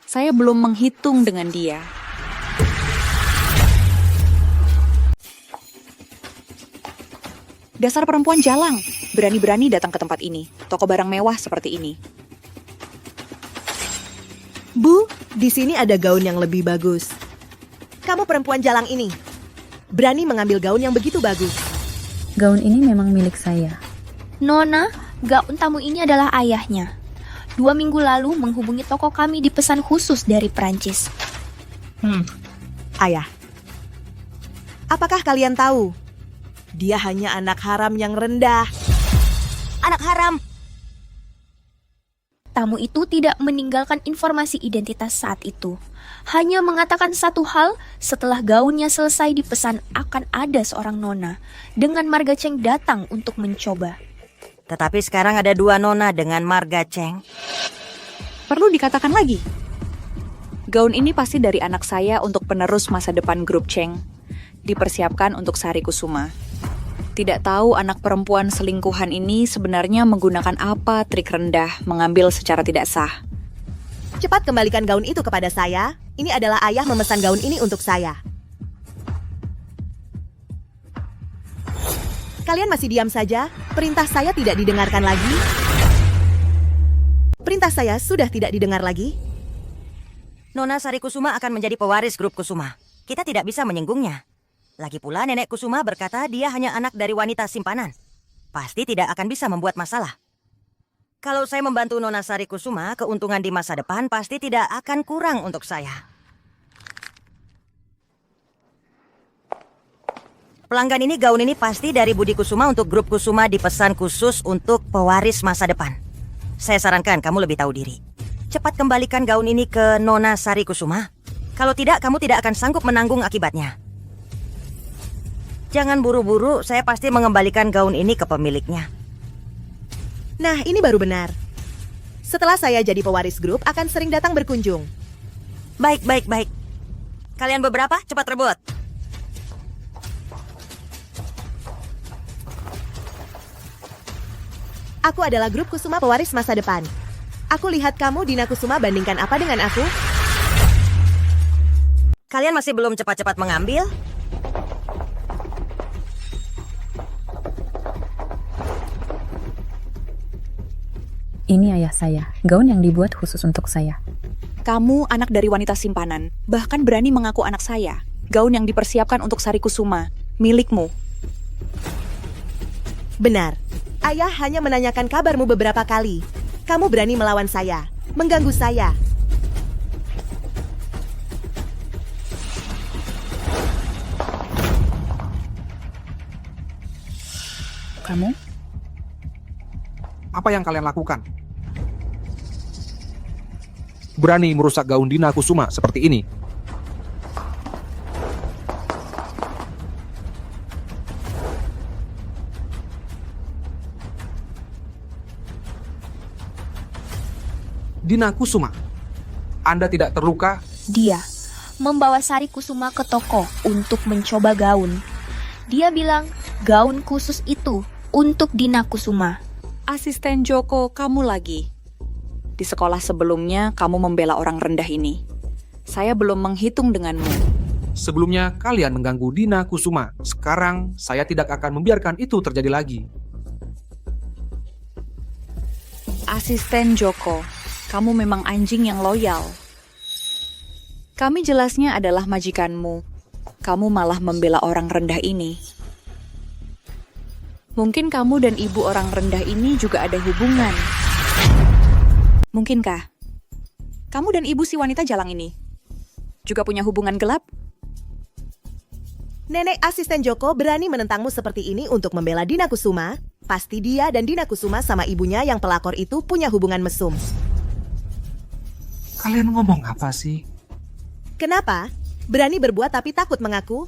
saya belum menghitung dengan dia. Dasar perempuan jalang, berani-berani datang ke tempat ini. Toko barang mewah seperti ini. Bu, di sini ada gaun yang lebih bagus. Kamu perempuan jalang ini, berani mengambil gaun yang begitu bagus. Gaun ini memang milik saya. Nona, gaun tamu ini adalah ayahnya. 2 minggu lalu menghubungi toko kami dipesan khusus dari Prancis. Ayah, apakah kalian tahu? Dia hanya anak haram yang rendah. Anak haram! Tamu itu tidak meninggalkan informasi identitas saat itu. Hanya mengatakan satu hal, setelah gaunnya selesai dipesan akan ada seorang nona dengan marga Cheng datang untuk mencoba. Tetapi sekarang ada 2 nona dengan marga Cheng. Perlu dikatakan lagi. Gaun ini pasti dari anak saya untuk penerus masa depan grup Cheng. Dipersiapkan untuk Sari Kusuma. Tidak tahu anak perempuan selingkuhan ini sebenarnya menggunakan apa trik rendah mengambil secara tidak sah. Cepat kembalikan gaun itu kepada saya. Ini adalah ayah memesan gaun ini untuk saya. Kalian masih diam saja? Perintah saya tidak didengarkan lagi? Perintah saya sudah tidak didengar lagi? Nona Sari Kusuma akan menjadi pewaris grup Kusuma. Kita tidak bisa menyinggungnya. Lagi pula nenek Kusuma berkata dia hanya anak dari wanita simpanan. Pasti tidak akan bisa membuat masalah. Kalau saya membantu Nona Sari Kusuma, keuntungan di masa depan pasti tidak akan kurang untuk saya. Pelanggan ini gaun ini pasti dari Budi Kusuma untuk grup Kusuma dipesan khusus untuk pewaris masa depan. Saya sarankan kamu lebih tahu diri. Cepat kembalikan gaun ini ke Nona Sari Kusuma. Kalau tidak, kamu tidak akan sanggup menanggung akibatnya. Jangan buru-buru, saya pasti mengembalikan gaun ini ke pemiliknya. Nah, ini baru benar. Setelah saya jadi pewaris grup, akan sering datang berkunjung. Baik. Kalian beberapa, cepat rebut. Aku adalah grup Kusuma pewaris masa depan. Aku lihat kamu, Dina Kusuma, bandingkan apa dengan aku? Kalian masih belum cepat-cepat mengambil? Ini ayah saya, gaun yang dibuat khusus untuk saya. Kamu anak dari wanita simpanan, bahkan berani mengaku anak saya. Gaun yang dipersiapkan untuk Sari Kusuma, milikmu. Benar. Ayah hanya menanyakan kabarmu beberapa kali. Kamu berani melawan saya, mengganggu saya. Kamu? Apa yang kalian lakukan? Berani merusak gaun Dina Kusuma seperti ini. Dina Kusuma, Anda tidak terluka? Dia membawa Sari Kusuma ke toko untuk mencoba gaun. Dia bilang gaun khusus itu untuk Dina Kusuma. Asisten Joko, kamu lagi. Di sekolah sebelumnya, kamu membela orang rendah ini. Saya belum menghitung denganmu. Sebelumnya, kalian mengganggu Dina Kusuma. Sekarang, saya tidak akan membiarkan itu terjadi lagi. Asisten Joko, kamu memang anjing yang loyal. Kami jelasnya adalah majikanmu. Kamu malah membela orang rendah ini. Mungkin kamu dan ibu orang rendah ini juga ada hubungan. Mungkinkah? Kamu dan ibu si wanita jalang ini juga punya hubungan gelap? Nenek asisten Joko berani menentangmu seperti ini untuk membela Dina Kusuma. Pasti dia dan Dina Kusuma sama ibunya yang pelakor itu punya hubungan mesum. Kalian ngomong apa sih? Kenapa? Berani berbuat tapi takut mengaku?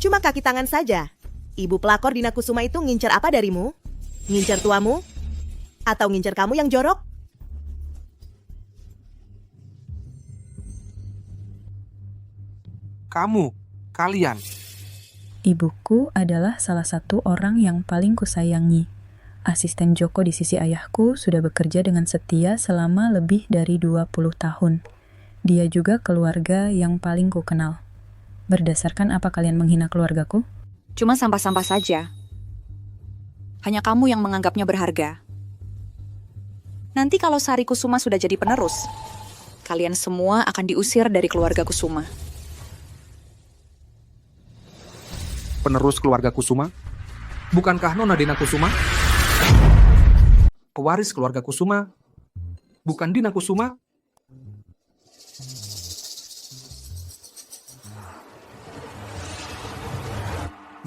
Cuma kaki tangan saja. Ibu pelakor Dina Kusuma itu ngincer apa darimu? Ngincer tuamu? Atau ngincer kamu yang jorok? Kalian. Ibuku adalah salah satu orang yang paling kusayangi. Asisten Joko di sisi ayahku sudah bekerja dengan setia selama lebih dari 20 tahun. Dia juga keluarga yang paling ku kenal. Berdasarkan apa kalian menghina keluargaku? Cuma sampah-sampah saja. Hanya kamu yang menganggapnya berharga. Nanti kalau Sari Kusuma sudah jadi penerus, kalian semua akan diusir dari keluarga Kusuma. Penerus keluarga Kusuma? Bukankah Nona Dina Kusuma? Pewaris keluarga Kusuma? Bukan Dina Kusuma?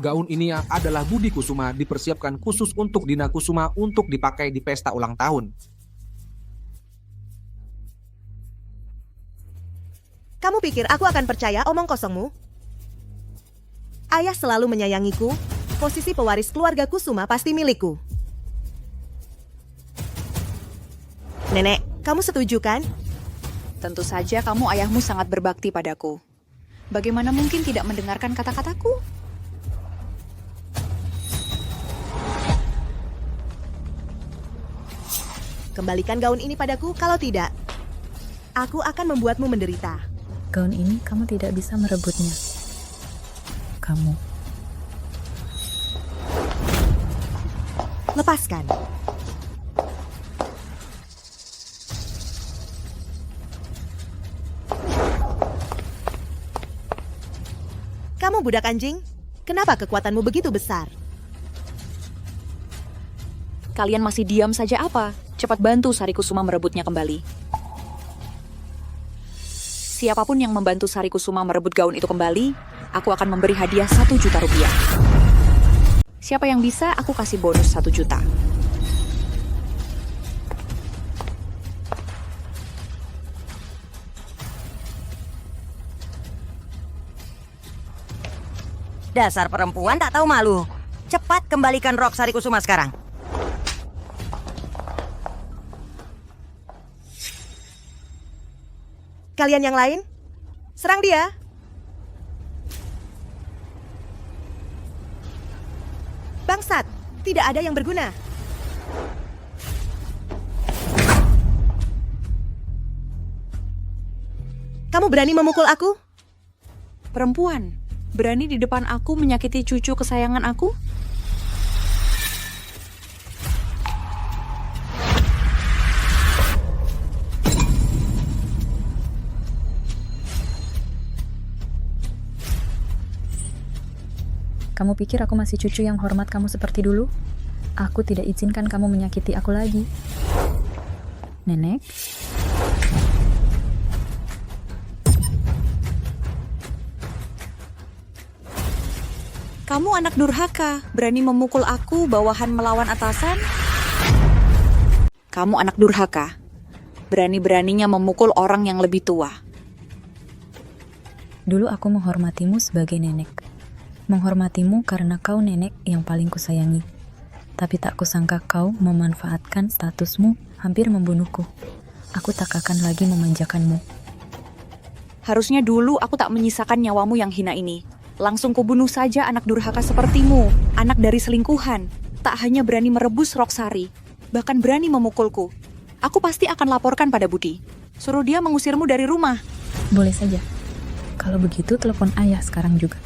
Gaun ini adalah Budi Kusuma, dipersiapkan khusus untuk Dina Kusuma untuk dipakai di pesta ulang tahun. Kamu pikir aku akan percaya omong kosongmu? Ayah selalu menyayangiku. Posisi pewaris keluarga Kusuma pasti milikku. Nenek, kamu setuju kan? Tentu saja kamu ayahmu sangat berbakti padaku. Bagaimana mungkin tidak mendengarkan kata-kataku? Kembalikan gaun ini padaku, kalau tidak, aku akan membuatmu menderita. Gaun ini kamu tidak bisa merebutnya. Kamu. Lepaskan. Kamu budak anjing? Kenapa kekuatanmu begitu besar? Kalian masih diam saja apa? Cepat bantu Sari Kusuma merebutnya kembali. Siapapun yang membantu Sari Kusuma merebut gaun itu kembali, aku akan memberi hadiah 1 juta rupiah. Siapa yang bisa, aku kasih bonus 1 juta. Dasar perempuan tak tahu malu. Cepat kembalikan rok Sari Kusuma sekarang. Kalian yang lain, serang dia. Bangsat, tidak ada yang berguna. Kamu berani memukul aku? Perempuan, berani di depan aku menyakiti cucu kesayangan aku? Kamu pikir aku masih cucu yang hormat kamu seperti dulu? Aku tidak izinkan kamu menyakiti aku lagi. Nenek? Kamu anak durhaka, berani memukul aku bawahan melawan atasan? Kamu anak durhaka, berani-beraninya memukul orang yang lebih tua. Dulu aku menghormatimu sebagai nenek. Menghormatimu karena kau nenek yang paling kusayangi. Tapi tak kusangka kau memanfaatkan statusmu hampir membunuhku. Aku tak akan lagi memanjakanmu. Harusnya dulu aku tak menyisakan nyawamu yang hina ini. Langsung kubunuh saja anak durhaka sepertimu, anak dari selingkuhan. Tak hanya berani merebus rok Sari, bahkan berani memukulku. Aku pasti akan laporkan pada Budi. Suruh dia mengusirmu dari rumah. Boleh saja. Kalau begitu, telepon ayah sekarang juga.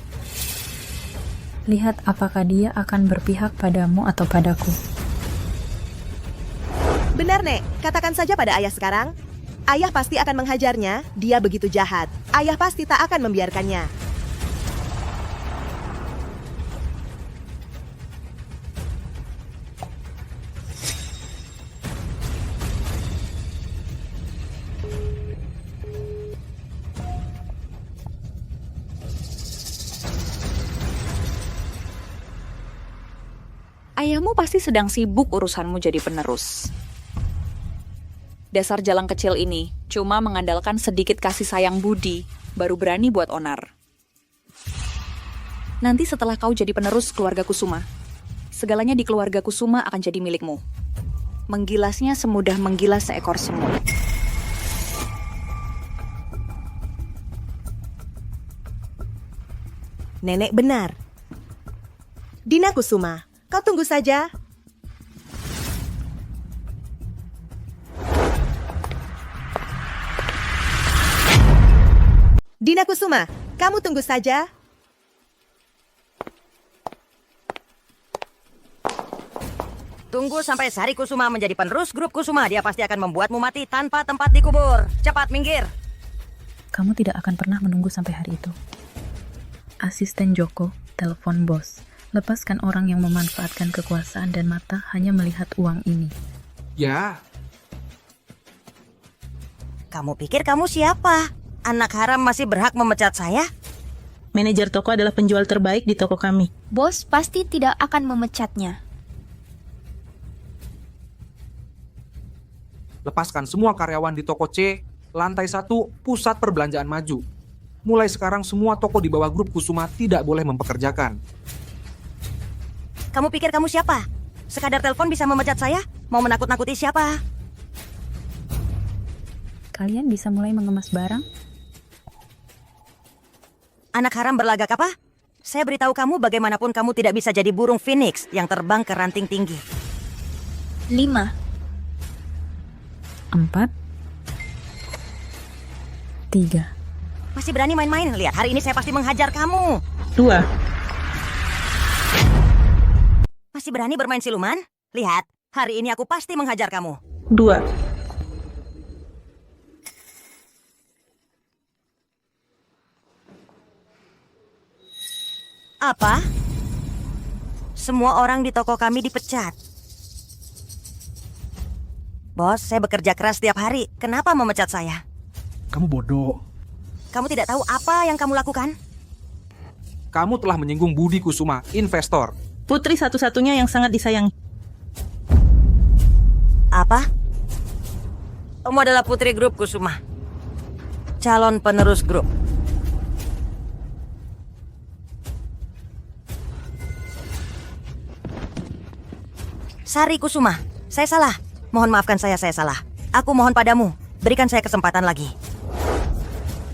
Lihat apakah dia akan berpihak padamu atau padaku. Benar, Nek. Katakan saja pada ayah sekarang. Ayah pasti akan menghajarnya, dia begitu jahat. Ayah pasti tak akan membiarkannya. Ayahmu pasti sedang sibuk urusanmu jadi penerus. Dasar jalan kecil ini cuma mengandalkan sedikit kasih sayang Budi, baru berani buat onar. Nanti setelah kau jadi penerus keluarga Kusuma, segalanya di keluarga Kusuma akan jadi milikmu. Menggilasnya semudah menggilas seekor semut. Nenek benar. Dina Kusuma, kau tunggu saja. Dina Kusuma, kamu tunggu saja. Tunggu sampai Sari Kusuma menjadi penerus grup Kusuma. Dia pasti akan membuatmu mati tanpa tempat dikubur. Cepat minggir. Kamu tidak akan pernah menunggu sampai hari itu. Asisten Joko, telepon bos. Lepaskan orang yang memanfaatkan kekuasaan dan mata hanya melihat uang ini. Ya, Kamu pikir kamu siapa? Anak haram masih berhak memecat saya? Manajer toko adalah penjual terbaik di toko kami. Bos pasti tidak akan memecatnya. lepaskan semua karyawan di toko C, lantai 1, pusat perbelanjaan maju. Mulai sekarang semua toko di bawah grup Kusuma tidak boleh mempekerjakan. Kamu pikir kamu siapa? Sekadar telepon bisa memecat saya? Mau menakut-nakuti siapa? Kalian bisa mulai mengemas barang? Anak haram berlagak apa? Saya beritahu kamu bagaimanapun kamu tidak bisa jadi burung phoenix yang terbang ke ranting tinggi. 5, 4, 3. Masih berani main-main? Lihat, hari ini saya pasti menghajar kamu. 2. Masih berani bermain siluman? Lihat, hari ini aku pasti menghajar kamu. 2. Apa? Semua orang di toko kami dipecat. Bos, saya bekerja keras setiap hari. Kenapa memecat saya? Kamu bodoh. Kamu tidak tahu apa yang kamu lakukan? Kamu telah menyinggung Budi Kusuma, investor. Putri satu-satunya yang sangat disayang. Apa? Kamu adalah putri grup Kusuma. Calon penerus grup. Sari Kusuma, saya salah. Mohon maafkan saya salah. Aku mohon padamu, berikan saya kesempatan lagi.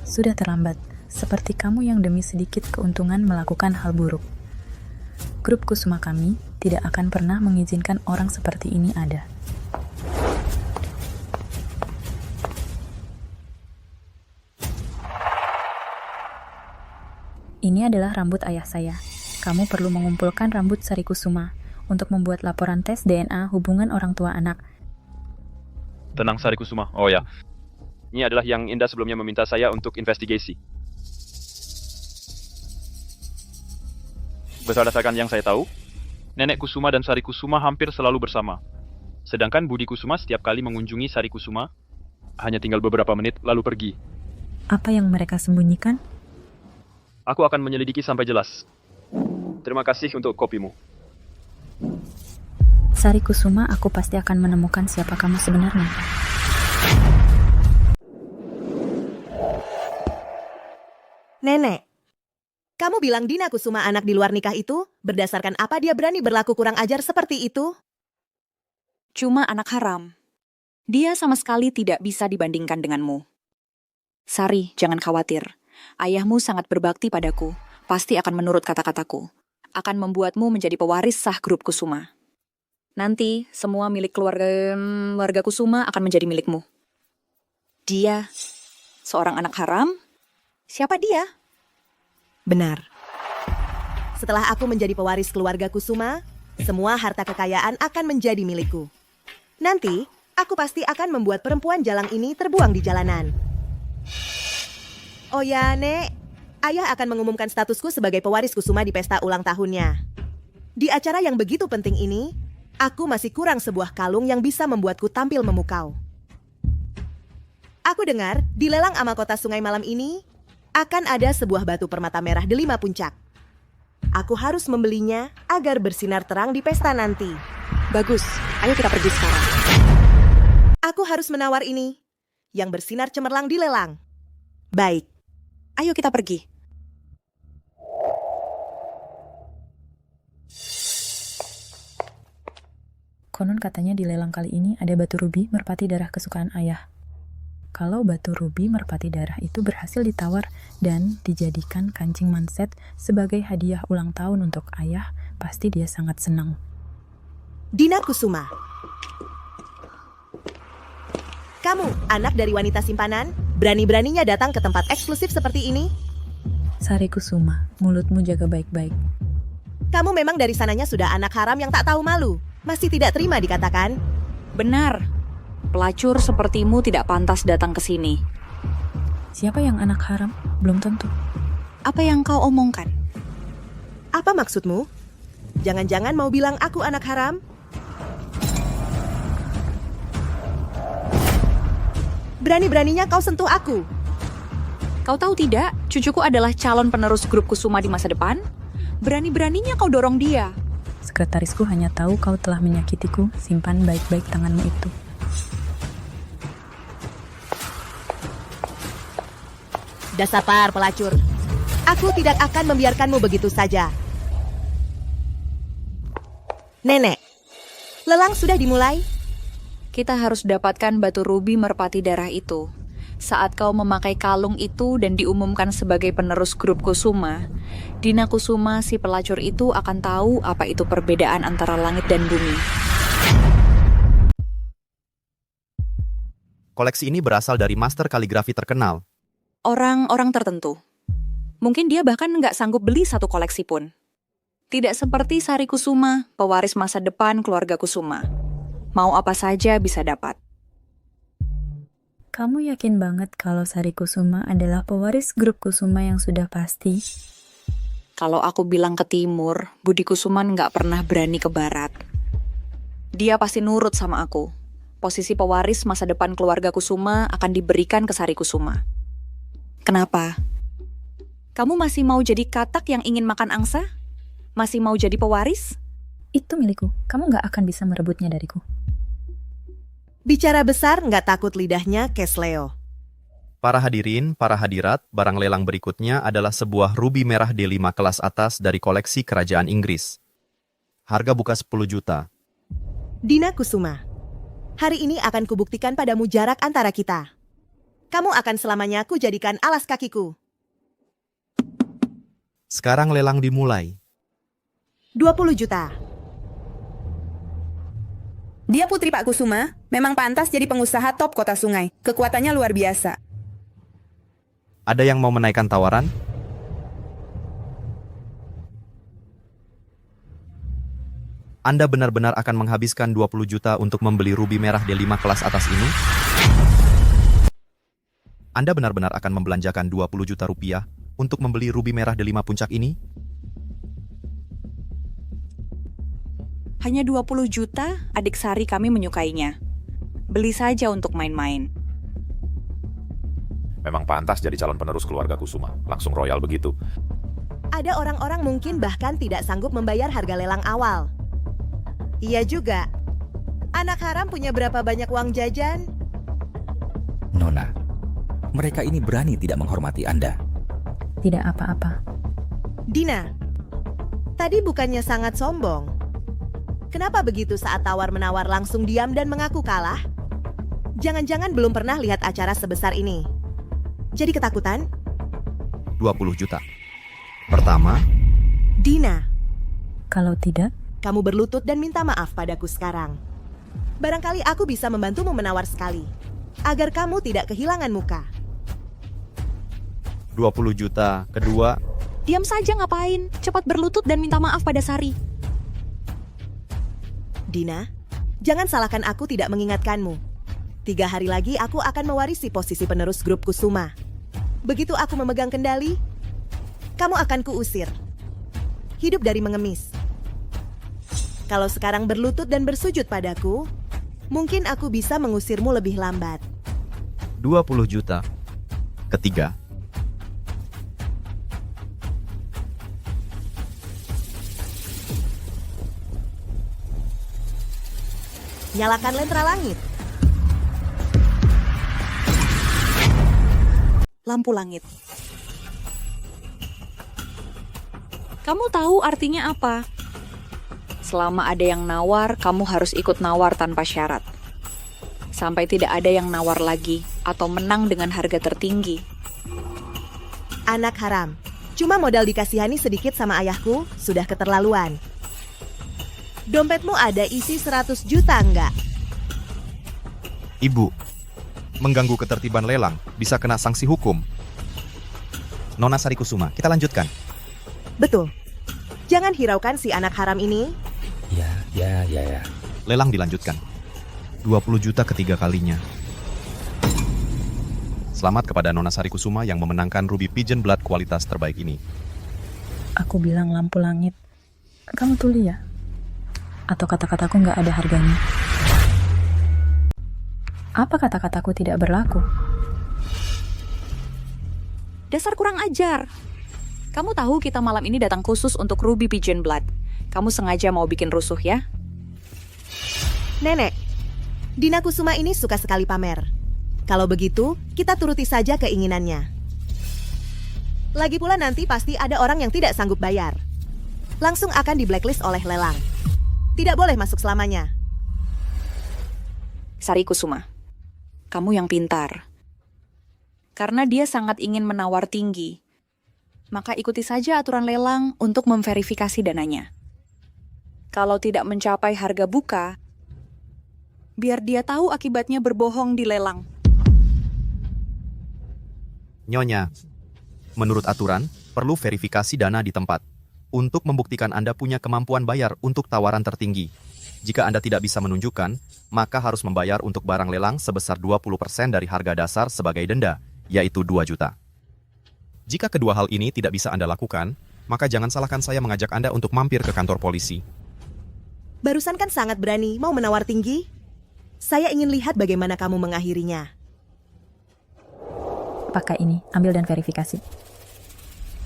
Sudah terlambat, seperti kamu yang demi sedikit keuntungan melakukan hal buruk. Grup Kusuma kami tidak akan pernah mengizinkan orang seperti ini ada. Ini adalah rambut ayah saya. Kamu perlu mengumpulkan rambut Sari Kusuma untuk membuat laporan tes DNA hubungan orang tua anak. Tenang Sari Kusuma. Oh ya, ini adalah yang Indah sebelumnya meminta saya untuk investigasi. Berdasarkan yang saya tahu, Nenek Kusuma dan Sari Kusuma hampir selalu bersama. Sedangkan Budi Kusuma setiap kali mengunjungi Sari Kusuma, hanya tinggal beberapa menit lalu pergi. Apa yang mereka sembunyikan? Aku akan menyelidiki sampai jelas. Terima kasih untuk kopimu. Sari Kusuma, aku pasti akan menemukan siapa kamu sebenarnya. Nenek, kamu bilang Dina Kusuma anak di luar nikah itu? Berdasarkan apa dia berani berlaku kurang ajar seperti itu? Cuma anak haram. Dia sama sekali tidak bisa dibandingkan denganmu. Sari, jangan khawatir. Ayahmu sangat berbakti padaku. Pasti akan menurut kata-kataku. Akan membuatmu menjadi pewaris sah grup Kusuma. Nanti semua milik keluarga Kusuma akan menjadi milikmu. Dia seorang anak haram? Siapa dia? Benar. Setelah aku menjadi pewaris keluarga Kusuma, semua harta kekayaan akan menjadi milikku. Nanti, aku pasti akan membuat perempuan jalang ini terbuang di jalanan. Oh ya, Nek. Ayah akan mengumumkan statusku sebagai pewaris Kusuma di pesta ulang tahunnya. Di acara yang begitu penting ini, aku masih kurang sebuah kalung yang bisa membuatku tampil memukau. Aku dengar, di lelang amal kota Sungai malam ini, akan ada sebuah batu permata merah delima puncak. Aku harus membelinya agar bersinar terang di pesta nanti. Bagus, ayo kita pergi sekarang. Aku harus menawar ini, yang bersinar cemerlang di lelang. Baik, ayo kita pergi. Konon katanya di lelang kali ini ada batu rubi merpati darah kesukaan ayah. Kalau batu rubi merpati darah itu berhasil ditawar dan dijadikan kancing manset sebagai hadiah ulang tahun untuk ayah, pasti dia sangat senang. Dina Kusuma. Kamu, anak dari wanita simpanan, berani-beraninya datang ke tempat eksklusif seperti ini? Sari Kusuma, mulutmu jaga baik-baik. Kamu memang dari sananya sudah anak haram yang tak tahu malu. Masih tidak terima dikatakan? Benar. Pelacur sepertimu tidak pantas datang ke sini. Siapa yang anak haram? Belum tentu. Apa yang kau omongkan? Apa maksudmu? Jangan-jangan mau bilang aku anak haram? Berani-beraninya kau sentuh aku. Kau tahu tidak, cucuku adalah calon penerus grup Kusuma di masa depan? Berani-beraninya kau dorong dia. Sekretarisku hanya tahu kau telah menyakitiku, simpan baik-baik tanganmu itu. Dasar pelacur. Aku tidak akan membiarkanmu begitu saja. Nenek, lelang sudah dimulai? Kita harus dapatkan batu rubi merpati darah itu. Saat kau memakai kalung itu dan diumumkan sebagai penerus grup Kusuma, Dina Kusuma si pelacur itu akan tahu apa itu perbedaan antara langit dan bumi. Koleksi ini berasal dari master kaligrafi terkenal. Orang-orang tertentu. Mungkin dia bahkan nggak sanggup beli satu koleksi pun. Tidak seperti Sari Kusuma, pewaris masa depan keluarga Kusuma. Mau apa saja bisa dapat. Kamu yakin banget kalau Sari Kusuma adalah pewaris grup Kusuma yang sudah pasti? Kalau aku bilang ke timur, Budi Kusuman nggak pernah berani ke barat. Dia pasti nurut sama aku. Posisi pewaris masa depan keluarga Kusuma akan diberikan ke Sari Kusuma. Kenapa? Kamu masih mau jadi katak yang ingin makan angsa? Masih mau jadi pewaris? Itu milikku. Kamu nggak akan bisa merebutnya dariku. Bicara besar nggak takut lidahnya, Kesleo. Para hadirin, para hadirat, barang lelang berikutnya adalah sebuah rubi merah D5 kelas atas dari koleksi kerajaan Inggris. Harga buka 10 juta. Dina Kusuma, hari ini akan kubuktikan padamu jarak antara kita. Kamu akan selamanya kujadikan alas kakiku. Sekarang lelang dimulai. 20 juta. Dia putri Pak Kusuma, memang pantas jadi pengusaha top kota Sungai. Kekuatannya luar biasa. Ada yang mau menaikkan tawaran? Anda benar-benar akan menghabiskan 20 juta untuk membeli rubi merah D5 kelas atas ini? Anda benar-benar akan membelanjakan 20 juta rupiah untuk membeli rubi merah D5 puncak ini? Hanya 20 juta, adik Sari kami menyukainya. Beli saja untuk main-main. Memang pantas jadi calon penerus keluarga Kusuma. Langsung royal begitu. Ada orang-orang mungkin bahkan tidak sanggup membayar harga lelang awal. Iya juga. Anak haram punya berapa banyak uang jajan? Nona, mereka ini berani tidak menghormati Anda. Tidak apa-apa. Dina, tadi bukannya sangat sombong. Kenapa begitu saat tawar-menawar langsung diam dan mengaku kalah? Jangan-jangan belum pernah lihat acara sebesar ini. Jadi ketakutan? 20 juta. Pertama, Dina. Kalau tidak, kamu berlutut dan minta maaf padaku sekarang. Barangkali aku bisa membantumu menawar sekali, agar kamu tidak kehilangan muka. 20 juta. Kedua, Diam saja ngapain? Cepat berlutut dan minta maaf pada Sari. Dina, jangan salahkan aku tidak mengingatkanmu. 3 hari lagi aku akan mewarisi posisi penerus grup Kusuma. Begitu aku memegang kendali, kamu akan kuusir. Hidup dari mengemis. Kalau sekarang berlutut dan bersujud padaku, mungkin aku bisa mengusirmu lebih lambat. 20 juta. Ketiga, Nyalakan lentera langit. Lampu langit. Kamu tahu artinya apa? Selama ada yang nawar, kamu harus ikut nawar tanpa syarat. Sampai tidak ada yang nawar lagi atau menang dengan harga tertinggi. Anak haram, cuma modal dikasihani sedikit sama ayahku, sudah keterlaluan. Dompetmu ada isi 100 juta enggak? Ibu, mengganggu ketertiban lelang bisa kena sanksi hukum. Nona Sari Kusuma, kita lanjutkan. Betul. Jangan hiraukan si anak haram ini. Ya. Lelang dilanjutkan. 20 juta ketiga kalinya. Selamat kepada Nona Sari Kusuma yang memenangkan Ruby Pigeon Blood kualitas terbaik ini. Aku bilang lampu langit. Kamu tuli ya? Atau kata-kataku nggak ada harganya? Apa kata-kataku tidak berlaku? Dasar kurang ajar. Kamu tahu kita malam ini datang khusus untuk Ruby Pigeon Blood. Kamu sengaja mau bikin rusuh ya? Nenek, Dina Kusuma ini suka sekali pamer. Kalau begitu, kita turuti saja keinginannya. Lagi pula nanti pasti ada orang yang tidak sanggup bayar. Langsung akan di blacklist oleh lelang. Tidak boleh masuk selamanya. Sari Kusuma, kamu yang pintar. Karena dia sangat ingin menawar tinggi, maka ikuti saja aturan lelang untuk memverifikasi dananya. Kalau tidak mencapai harga buka, biar dia tahu akibatnya berbohong di lelang. Nyonya, menurut aturan, perlu verifikasi dana di tempat. Untuk membuktikan Anda punya kemampuan bayar untuk tawaran tertinggi. Jika Anda tidak bisa menunjukkan, maka harus membayar untuk barang lelang sebesar 20% dari harga dasar sebagai denda, yaitu 2 juta. Jika kedua hal ini tidak bisa Anda lakukan, maka jangan salahkan saya mengajak Anda untuk mampir ke kantor polisi. Barusan kan sangat berani mau menawar tinggi. Saya ingin lihat bagaimana kamu mengakhirinya. Pakai ini, ambil dan verifikasi.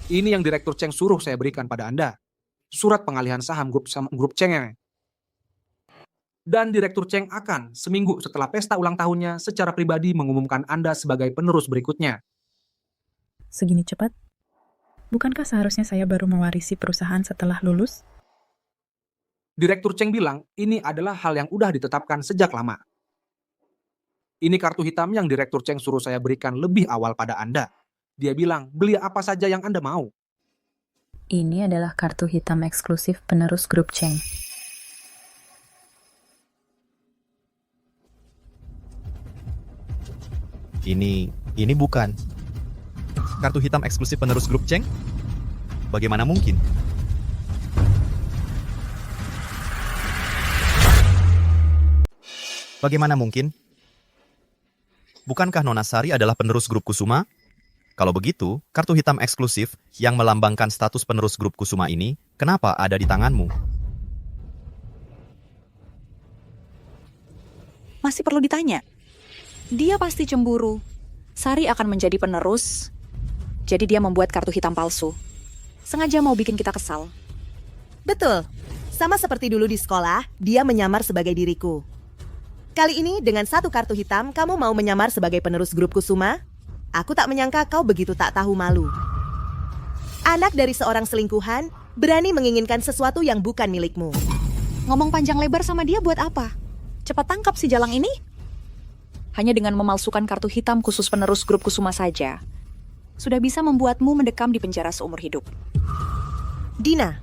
Ini yang Direktur Cheng suruh saya berikan pada Anda. Surat pengalihan saham grup Cheng. Dan Direktur Cheng akan seminggu setelah pesta ulang tahunnya secara pribadi mengumumkan Anda sebagai penerus berikutnya. Segini cepat? Bukankah seharusnya saya baru mewarisi perusahaan setelah lulus? Direktur Cheng bilang ini adalah hal yang udah ditetapkan sejak lama. Ini kartu hitam yang Direktur Cheng suruh saya berikan lebih awal pada Anda. Dia bilang, beli apa saja yang Anda mau. Ini adalah kartu hitam eksklusif penerus grup Cheng. Ini bukan kartu hitam eksklusif penerus grup Cheng? Bagaimana mungkin? Bagaimana mungkin? Bukankah Nona Sari adalah penerus grup Kusuma? Kalau begitu, kartu hitam eksklusif yang melambangkan status penerus grup Kusuma ini, kenapa ada di tanganmu? Masih perlu ditanya? Dia pasti cemburu. Sari akan menjadi penerus, jadi dia membuat kartu hitam palsu. Sengaja mau bikin kita kesal. Betul. Sama seperti dulu di sekolah, dia menyamar sebagai diriku. Kali ini dengan satu kartu hitam, kamu mau menyamar sebagai penerus grup Kusuma? Aku tak menyangka kau begitu tak tahu malu. Anak dari seorang selingkuhan berani menginginkan sesuatu yang bukan milikmu. Ngomong panjang lebar sama dia buat apa? Cepat tangkap si jalang ini. Hanya dengan memalsukan kartu hitam khusus penerus grup Kusuma saja, sudah bisa membuatmu mendekam di penjara seumur hidup. Dina,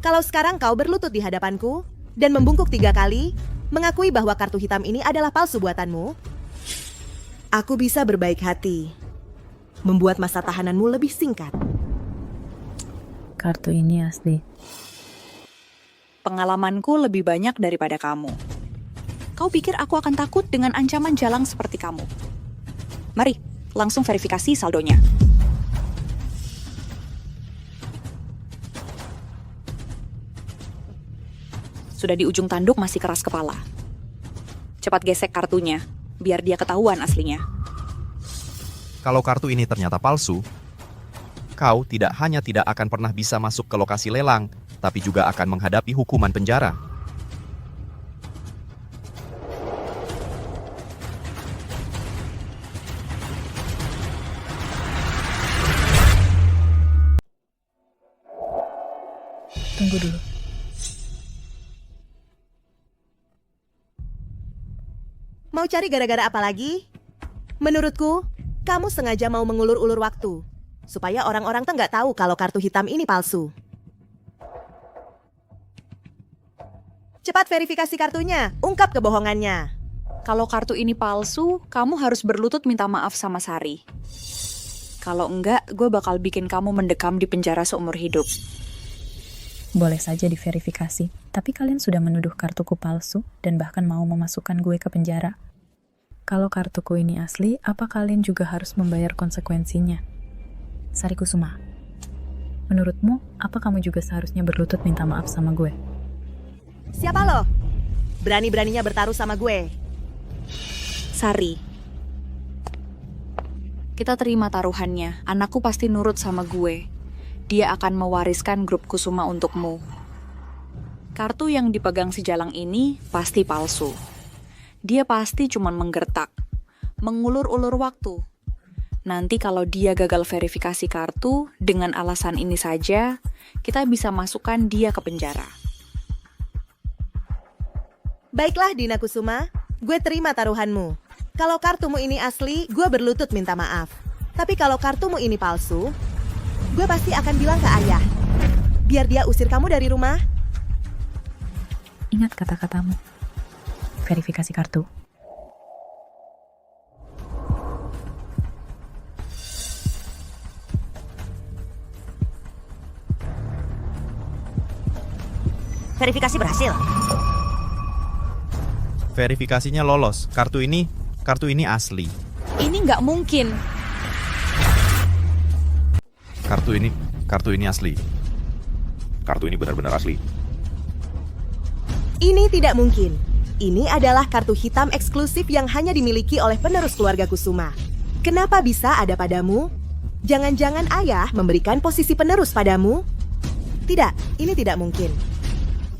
Kalau sekarang kau berlutut di hadapanku dan membungkuk 3 kali, mengakui bahwa kartu hitam ini adalah palsu buatanmu, aku bisa berbaik hati, membuat masa tahananmu lebih singkat. Kartu ini asli. Pengalamanku lebih banyak daripada kamu. Kau pikir aku akan takut dengan ancaman jalang seperti kamu? Mari, langsung verifikasi saldonya. Sudah di ujung tanduk masih keras kepala. Cepat gesek kartunya, biar dia ketahuan aslinya. Kalau kartu ini ternyata palsu, kau tidak hanya tidak akan pernah bisa masuk ke lokasi lelang, tapi juga akan menghadapi hukuman penjara. Tunggu dulu. Mau cari gara-gara apa lagi? Menurutku, kamu sengaja mau mengulur-ulur waktu, supaya orang-orang tuh nggak tahu kalau kartu hitam ini palsu. Cepat verifikasi kartunya, ungkap kebohongannya. Kalau kartu ini palsu, kamu harus berlutut minta maaf sama Sari. Kalau enggak, gue bakal bikin kamu mendekam di penjara seumur hidup. Boleh saja diverifikasi, tapi kalian sudah menuduh kartuku palsu dan bahkan mau memasukkan gue ke penjara. Kalau kartuku ini asli, apa kalian juga harus membayar konsekuensinya? Sari Kusuma, menurutmu, apa kamu juga seharusnya berlutut minta maaf sama gue? Siapa lo? Berani-beraninya bertaruh sama gue. Sari, kita terima taruhannya. Anakku pasti nurut sama gue. Dia akan mewariskan grup Kusuma untukmu. Kartu yang dipegang si Jalang ini pasti palsu. Dia pasti cuma menggertak, mengulur-ulur waktu. Nanti kalau dia gagal verifikasi kartu, dengan alasan ini saja, kita bisa masukkan dia ke penjara. Baiklah Dina Kusuma, gue terima taruhanmu. Kalau kartumu ini asli, gue berlutut minta maaf. Tapi kalau kartumu ini palsu, gue pasti akan bilang ke ayah, biar dia usir kamu dari rumah. Ingat kata-katamu. Verifikasi kartu. Verifikasi berhasil. Verifikasinya lolos. Kartu ini asli. Ini nggak mungkin. Kartu ini asli. Kartu ini benar-benar asli. Ini tidak mungkin. Ini adalah kartu hitam eksklusif yang hanya dimiliki oleh penerus keluarga Kusuma. Kenapa bisa ada padamu? Jangan-jangan ayah memberikan posisi penerus padamu? Tidak, ini tidak mungkin.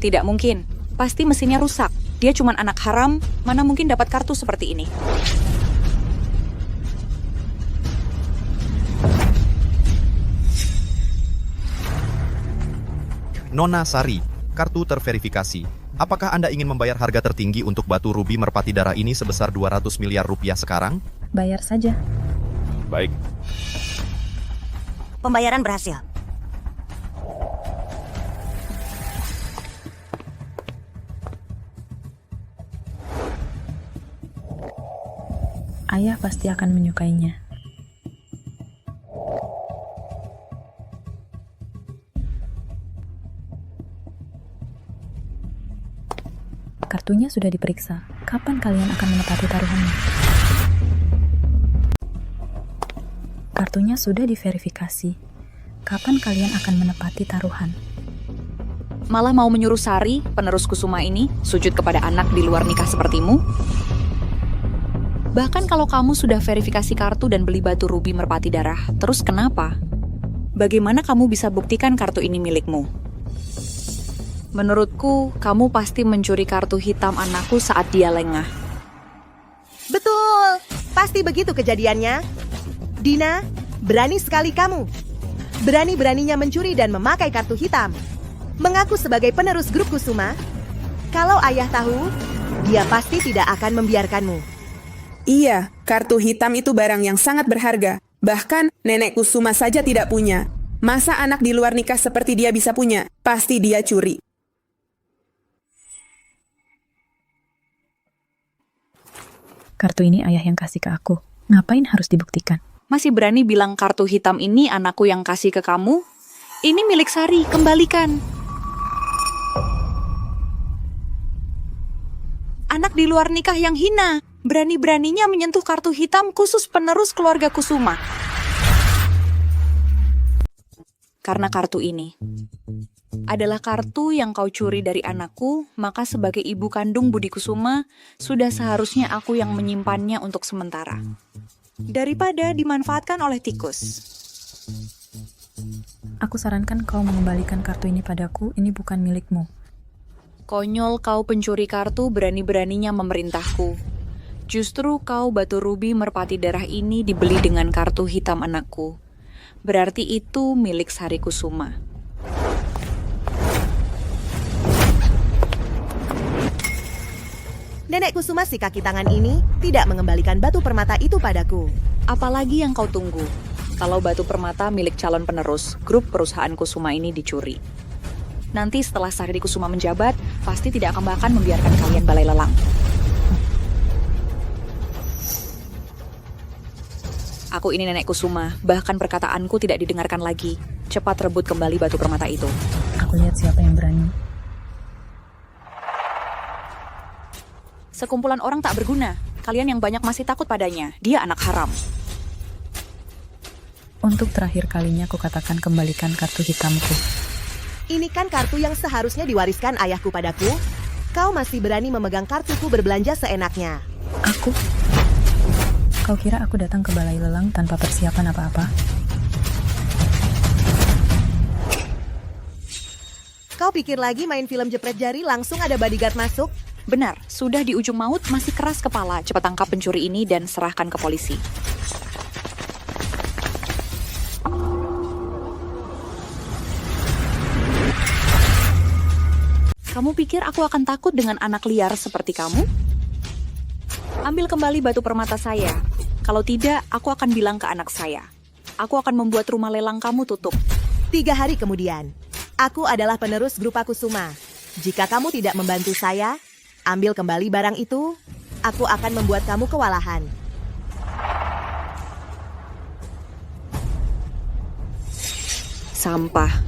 Tidak mungkin. Pasti mesinnya rusak. Dia cuma anak haram, mana mungkin dapat kartu seperti ini. Nona Sari, kartu terverifikasi. Apakah Anda ingin membayar harga tertinggi untuk batu rubi merpati darah ini sebesar 200 miliar rupiah sekarang? Bayar saja. Baik. Pembayaran berhasil. Ayah pasti akan menyukainya. Kartunya sudah diperiksa. Kapan kalian akan menepati taruhannya? Kartunya sudah diverifikasi. Kapan kalian akan menepati taruhan? Malah mau menyuruh Sari, penerus Kusuma ini, sujud kepada anak di luar nikah sepertimu? Bahkan kalau kamu sudah verifikasi kartu dan beli batu rubi merpati darah, terus kenapa? Bagaimana kamu bisa buktikan kartu ini milikmu? Menurutku, kamu pasti mencuri kartu hitam anakku saat dia lengah. Betul, pasti begitu kejadiannya. Dina, berani sekali kamu. Berani-beraninya mencuri dan memakai kartu hitam. Mengaku sebagai penerus grup Kusuma. Kalau ayah tahu, dia pasti tidak akan membiarkanmu. Iya, kartu hitam itu barang yang sangat berharga. Bahkan nenek Kusuma saja tidak punya. Masa anak di luar nikah seperti dia bisa punya? Pasti dia curi. Kartu ini ayah yang kasih ke aku. Ngapain harus dibuktikan? Masih berani bilang kartu hitam ini anakku yang kasih ke kamu? Ini milik Sari, kembalikan. Anak di luar nikah yang hina, berani-beraninya menyentuh kartu hitam khusus penerus keluarga Kusuma. Karena kartu ini adalah kartu yang kau curi dari anakku, maka sebagai ibu kandung Budi Kusuma, sudah seharusnya aku yang menyimpannya untuk sementara. Daripada dimanfaatkan oleh tikus. Aku sarankan kau mengembalikan kartu ini padaku, ini bukan milikmu. Konyol kau pencuri kartu berani-beraninya memerintahku. Justru kau batu rubi merpati darah ini dibeli dengan kartu hitam anakku. Berarti itu milik Sari Kusuma. Nenek Kusuma si kaki tangan ini tidak mengembalikan batu permata itu padaku. Apalagi yang kau tunggu? Kalau batu permata milik calon penerus, grup perusahaan Kusuma ini dicuri. Nanti setelah Sari Kusuma menjabat, pasti tidak akan bahkan membiarkan kalian balai lelang. Aku ini Nenek Kusuma, bahkan perkataanku tidak didengarkan lagi. Cepat rebut kembali batu permata itu. Aku lihat siapa yang berani. Sekumpulan orang tak berguna. Kalian yang banyak masih takut padanya. Dia anak haram. Untuk terakhir kalinya aku katakan kembalikan kartu hitamku. Ini kan kartu yang seharusnya diwariskan ayahku padaku. Kau masih berani memegang kartuku berbelanja seenaknya. Aku? Kau kira aku datang ke balai lelang tanpa persiapan apa-apa? Kau pikir lagi main film jepret jari langsung ada bodyguard masuk? Benar, sudah di ujung maut masih keras kepala. Cepat tangkap pencuri ini dan serahkan ke polisi. Kamu pikir aku akan takut dengan anak liar seperti kamu? Ambil kembali batu permata saya. Kalau tidak, aku akan bilang ke anak saya. Aku akan membuat rumah lelang kamu tutup. 3 hari kemudian, aku adalah penerus grup Kusuma. Jika kamu tidak membantu saya, ambil kembali barang itu, aku akan membuat kamu kewalahan. Sampah.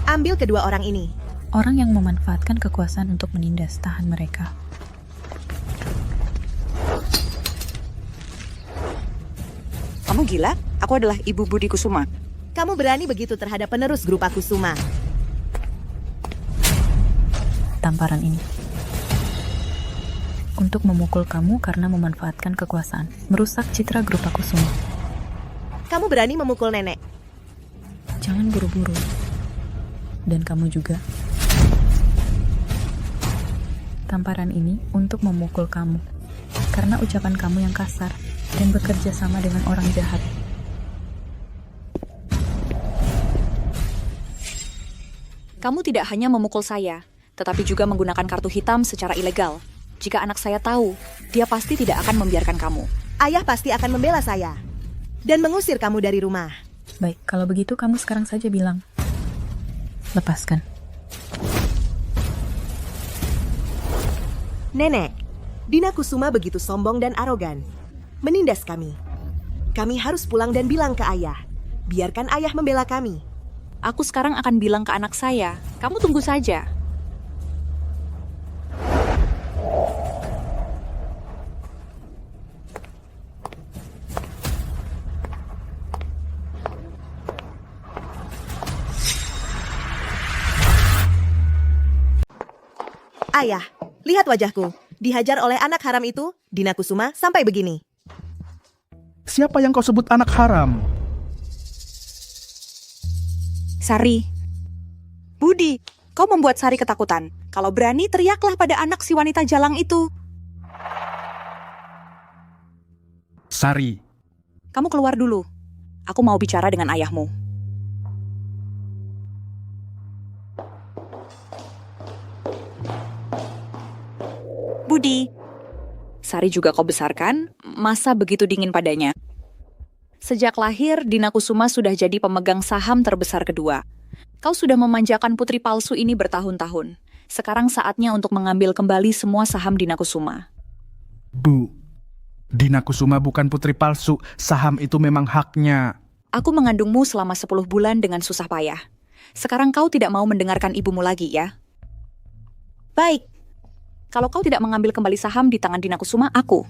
Ambil kedua orang ini. Orang yang memanfaatkan kekuasaan untuk menindas tahan mereka. Kamu gila? Aku adalah Ibu Budi Kusuma. Kamu berani begitu terhadap penerus grup Kusuma. Tamparan ini untuk memukul kamu karena memanfaatkan kekuasaan, merusak citra grup Kusuma. Kamu berani memukul nenek. Jangan buru-buru. Dan kamu juga. Tamparan ini untuk memukul kamu karena ucapan kamu yang kasar dan bekerja sama dengan orang jahat. Kamu tidak hanya memukul saya, tetapi juga menggunakan kartu hitam secara ilegal. Jika anak saya tahu, dia pasti tidak akan membiarkan kamu. Ayah pasti akan membela saya dan mengusir kamu dari rumah. Baik, kalau begitu kamu sekarang saja bilang. Lepaskan. Nenek, Dina Kusuma begitu sombong dan arogan. Menindas kami. Kami harus pulang dan bilang ke ayah. Biarkan ayah membela kami. Aku sekarang akan bilang ke anak saya. Kamu tunggu saja. Ayah, lihat wajahku. Dihajar oleh anak haram itu, Dina Kusuma, sampai begini. Siapa yang kau sebut anak haram? Sari. Budi, kau membuat Sari ketakutan. Kalau berani, teriaklah pada anak si wanita jalang itu. Sari. Kamu keluar dulu. Aku mau bicara dengan ayahmu. Budi. Sari juga kau besarkan, masa begitu dingin padanya? Sejak lahir, Dina Kusuma sudah jadi pemegang saham terbesar kedua. Kau sudah memanjakan putri palsu ini bertahun-tahun. Sekarang saatnya untuk mengambil kembali semua saham Dina Kusuma. Bu, Dina Kusuma bukan putri palsu. Saham itu memang haknya. Aku mengandungmu selama 10 bulan dengan susah payah. Sekarang kau tidak mau mendengarkan ibumu lagi, ya? Baik. Kalau kau tidak mengambil kembali saham di tangan Dina Kusuma, aku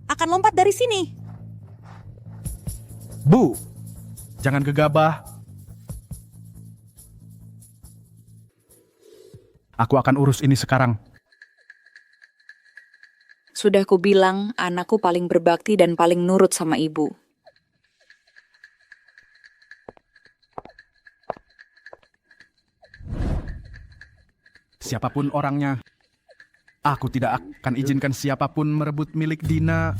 akan lompat dari sini. Bu, jangan gegabah. Aku akan urus ini sekarang. Sudah kubilang, anakku paling berbakti dan paling nurut sama ibu. Siapapun orangnya, aku tidak akan izinkan siapapun merebut milik Dina.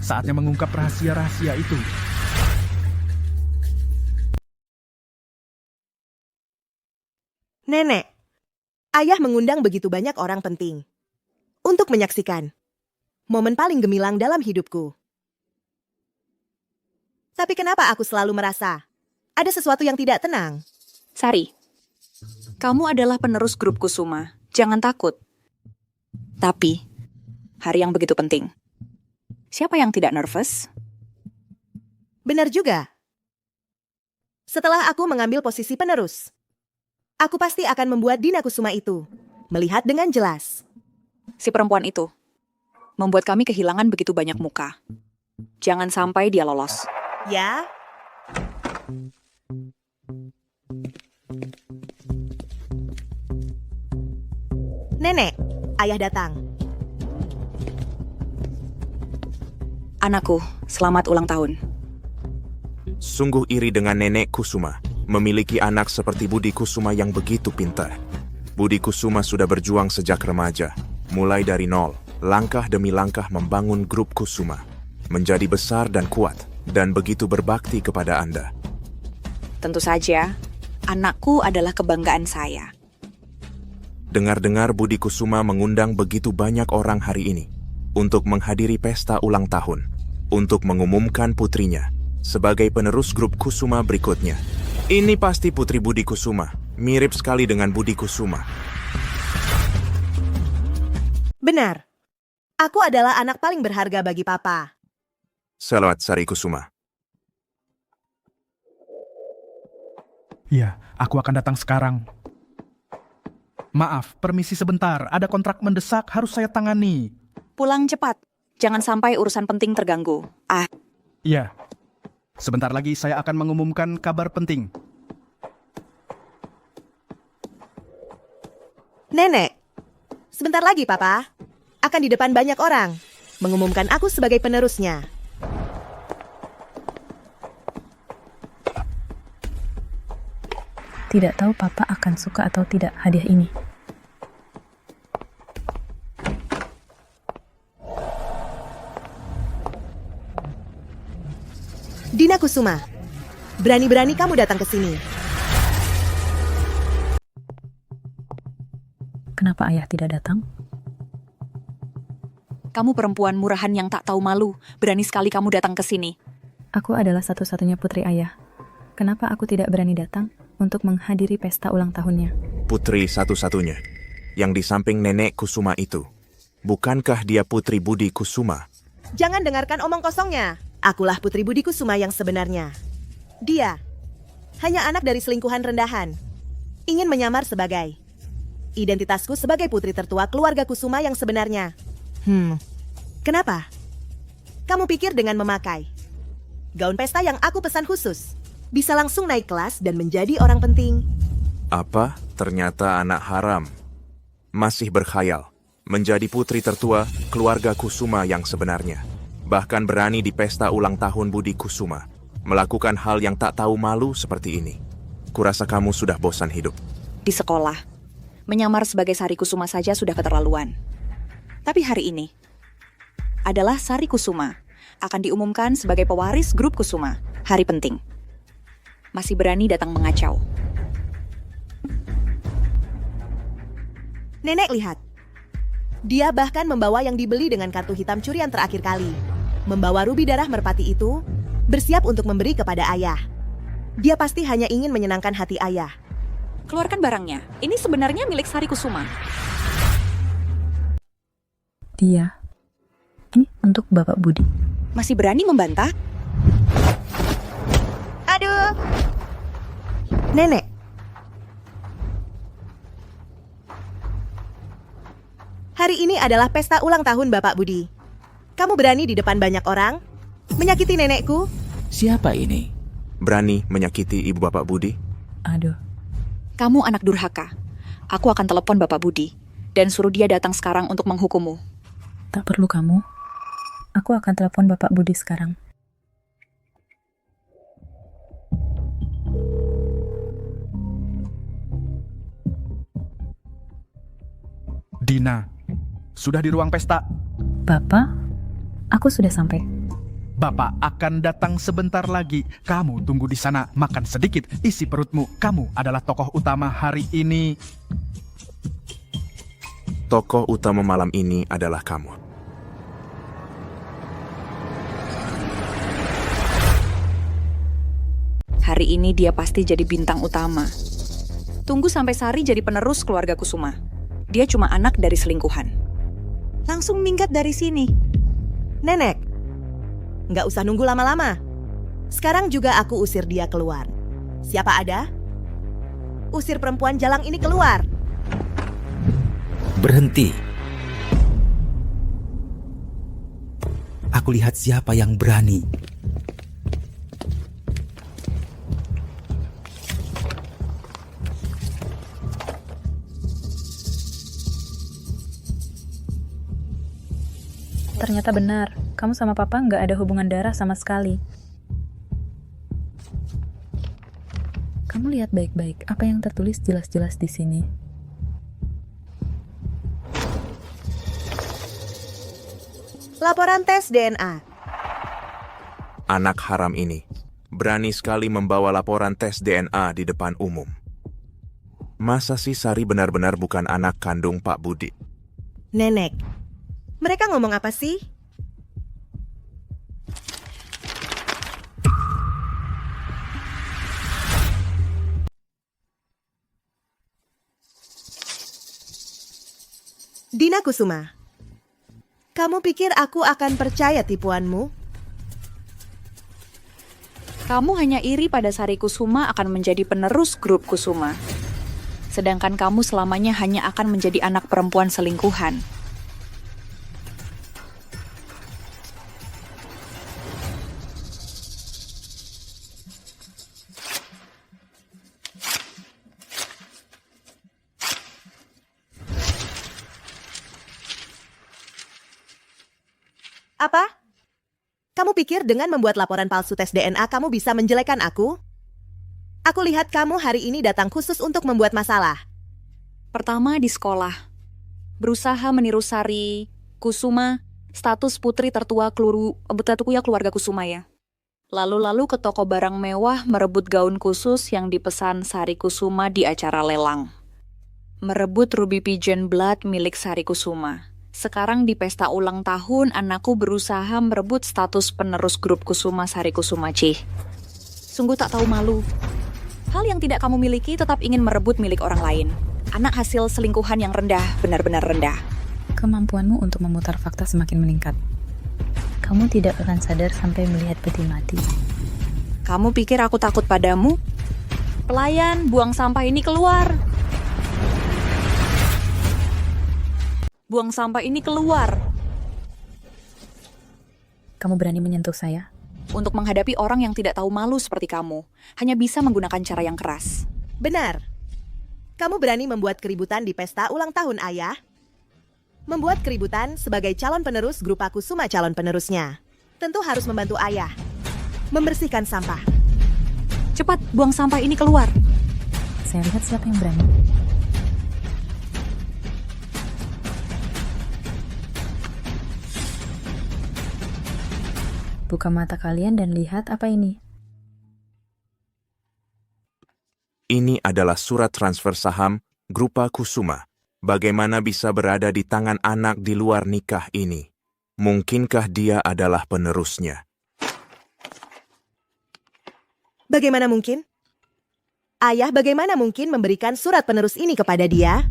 Saatnya mengungkap rahasia-rahasia itu. Nenek, ayah mengundang begitu banyak orang penting untuk menyaksikan momen paling gemilang dalam hidupku. Tapi kenapa aku selalu merasa ada sesuatu yang tidak tenang? Sari, kamu adalah penerus grup Kusuma. Jangan takut. Tapi, hari yang begitu penting. Siapa yang tidak nervous? Benar juga. Setelah aku mengambil posisi penerus, aku pasti akan membuat Dina Kusuma itu melihat dengan jelas. Si perempuan itu membuat kami kehilangan begitu banyak muka. Jangan sampai dia lolos. Ya. Nenek, ayah datang. Anakku, selamat ulang tahun. Sungguh iri dengan Nenek Kusuma, memiliki anak seperti Budi Kusuma yang begitu pintar. Budi Kusuma sudah berjuang sejak remaja, mulai dari nol, langkah demi langkah membangun grup Kusuma, menjadi besar dan kuat, dan begitu berbakti kepada Anda. Tentu saja, anakku adalah kebanggaan saya. Dengar-dengar Budi Kusuma mengundang begitu banyak orang hari ini untuk menghadiri pesta ulang tahun, untuk mengumumkan putrinya sebagai penerus grup Kusuma berikutnya. Ini pasti putri Budi Kusuma, mirip sekali dengan Budi Kusuma. Benar. Aku adalah anak paling berharga bagi papa. Selamat Sari Kusuma. Iya, aku akan datang sekarang. Maaf, permisi sebentar. Ada kontrak mendesak harus saya tangani. Pulang cepat. Jangan sampai urusan penting terganggu. Iya. Sebentar lagi saya akan mengumumkan kabar penting. Nenek, sebentar lagi papa akan di depan banyak orang mengumumkan aku sebagai penerusnya. Tidak tahu papa akan suka atau tidak hadiah ini. Dina Kusuma, berani-berani kamu datang ke sini. Kenapa ayah tidak datang? Kamu perempuan murahan yang tak tahu malu. Berani sekali kamu datang ke sini. Aku adalah satu-satunya putri ayah. Kenapa aku tidak berani datang untuk menghadiri pesta ulang tahunnya? Putri satu-satunya, yang di samping Nenek Kusuma itu. Bukankah dia putri Budi Kusuma? Jangan dengarkan omong kosongnya. Akulah putri Budi Kusuma yang sebenarnya. Dia hanya anak dari selingkuhan rendahan. Ingin menyamar sebagai identitasku sebagai putri tertua keluarga Kusuma yang sebenarnya. Kenapa? Kamu pikir dengan memakai gaun pesta yang aku pesan khusus bisa langsung naik kelas dan menjadi orang penting? Apa? Ternyata anak haram. Masih berkhayal menjadi putri tertua keluarga Kusuma yang sebenarnya. Bahkan berani di pesta ulang tahun Budi Kusuma melakukan hal yang tak tahu malu seperti ini. Kurasa kamu sudah bosan hidup. Di sekolah, menyamar sebagai Sari Kusuma saja sudah keterlaluan. Tapi hari ini adalah Sari Kusuma akan diumumkan sebagai pewaris grup Kusuma. Hari penting. Masih berani datang mengacau. Nenek lihat. Dia bahkan membawa yang dibeli dengan kartu hitam curian terakhir kali. membawa rubi darah merpati itu, bersiap untuk memberi kepada ayah. Dia pasti hanya ingin menyenangkan hati ayah. Keluarkan barangnya. Ini sebenarnya milik Sari Kusuma. Dia. Ini untuk Bapak Budi. Masih berani membantah? Aduh. Nenek. Hari ini adalah pesta ulang tahun Bapak Budi. Kamu berani di depan banyak orang menyakiti nenekku? Siapa ini? Berani menyakiti ibu Bapak Budi? Aduh. Kamu anak durhaka. Aku akan telepon Bapak Budi dan suruh dia datang sekarang untuk menghukummu. Tak perlu kamu. Aku akan telepon Bapak Budi sekarang. Dina, sudah di ruang pesta. Bapak, aku sudah sampai. Bapak akan datang sebentar lagi. Kamu tunggu di sana, makan sedikit, isi perutmu. Kamu adalah tokoh utama hari ini. Tokoh utama malam ini adalah kamu. Hari ini dia pasti jadi bintang utama. Tunggu sampai Sari jadi penerus keluarga Kusuma. Dia cuma anak dari selingkuhan. Langsung minggat dari sini. Nenek, nggak usah nunggu lama-lama. Sekarang juga aku usir dia keluar. Siapa ada? Usir perempuan jalang ini keluar. Berhenti. Aku lihat siapa yang berani. Ternyata benar, kamu sama Papa nggak ada hubungan darah sama sekali. Kamu lihat baik-baik apa yang tertulis jelas-jelas di sini. Laporan tes DNA. Anak haram ini berani sekali membawa laporan tes DNA di depan umum. Masa sih Sari benar-benar bukan anak kandung Pak Budi? Nenek, mereka ngomong apa sih? Dina Kusuma, kamu pikir aku akan percaya tipuanmu? Kamu hanya iri pada Sari Kusuma akan menjadi penerus grup Kusuma. Sedangkan kamu selamanya hanya akan menjadi anak perempuan selingkuhan. Apa? Kamu pikir dengan membuat laporan palsu tes DNA kamu bisa menjelekkan aku? Aku lihat kamu hari ini datang khusus untuk membuat masalah. Pertama di sekolah. Berusaha meniru Sari Kusuma, status putri tertua keluarga Kusuma ya. Lalu ke toko barang mewah merebut gaun khusus yang dipesan Sari Kusuma di acara lelang. Merebut ruby pigeon blood milik Sari Kusuma. Sekarang di pesta ulang tahun, anakku berusaha merebut status penerus grup Kusuma Sari Kusuma C. Sungguh tak tahu malu. Hal yang tidak kamu miliki tetap ingin merebut milik orang lain. Anak hasil selingkuhan yang rendah, benar-benar rendah. Kemampuanmu untuk memutar fakta semakin meningkat. Kamu tidak akan sadar sampai melihat peti mati. Kamu pikir aku takut padamu? Pelayan, buang sampah ini keluar. Buang sampah ini keluar. Kamu berani menyentuh saya? Untuk menghadapi orang yang tidak tahu malu seperti kamu, hanya bisa menggunakan cara yang keras. Benar. Kamu berani membuat keributan di pesta ulang tahun ayah? Membuat keributan sebagai calon penerus grup Kusuma calon penerusnya. Tentu harus membantu ayah membersihkan sampah. Cepat, buang sampah ini keluar. Saya lihat siapa yang berani. Buka mata kalian dan lihat apa ini. Ini adalah surat transfer saham Grupa Kusuma. Bagaimana bisa berada di tangan anak di luar nikah ini? Mungkinkah dia adalah penerusnya? Bagaimana mungkin? Ayah bagaimana mungkin memberikan surat penerus ini kepada dia?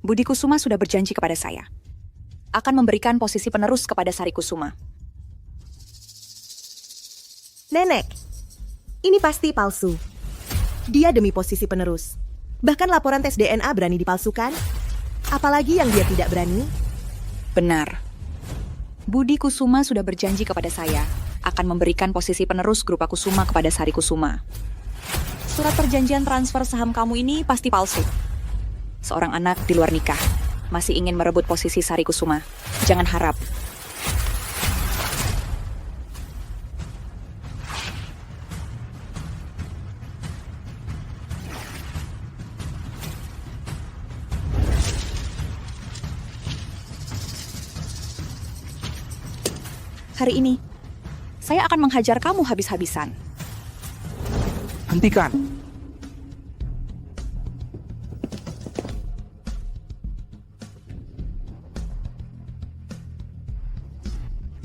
Budi Kusuma sudah berjanji kepada saya akan memberikan posisi penerus kepada Sari Kusuma. Nenek, ini pasti palsu. Dia demi posisi penerus. Bahkan laporan tes DNA berani dipalsukan. Apalagi yang dia tidak berani? Benar. Budi Kusuma sudah berjanji kepada saya akan memberikan posisi penerus grup Kusuma kepada Sari Kusuma. Surat perjanjian transfer saham kamu ini pasti palsu. Seorang anak di luar nikah masih ingin merebut posisi Sari Kusuma. Jangan harap. Hari ini, saya akan menghajar kamu habis-habisan. Hentikan.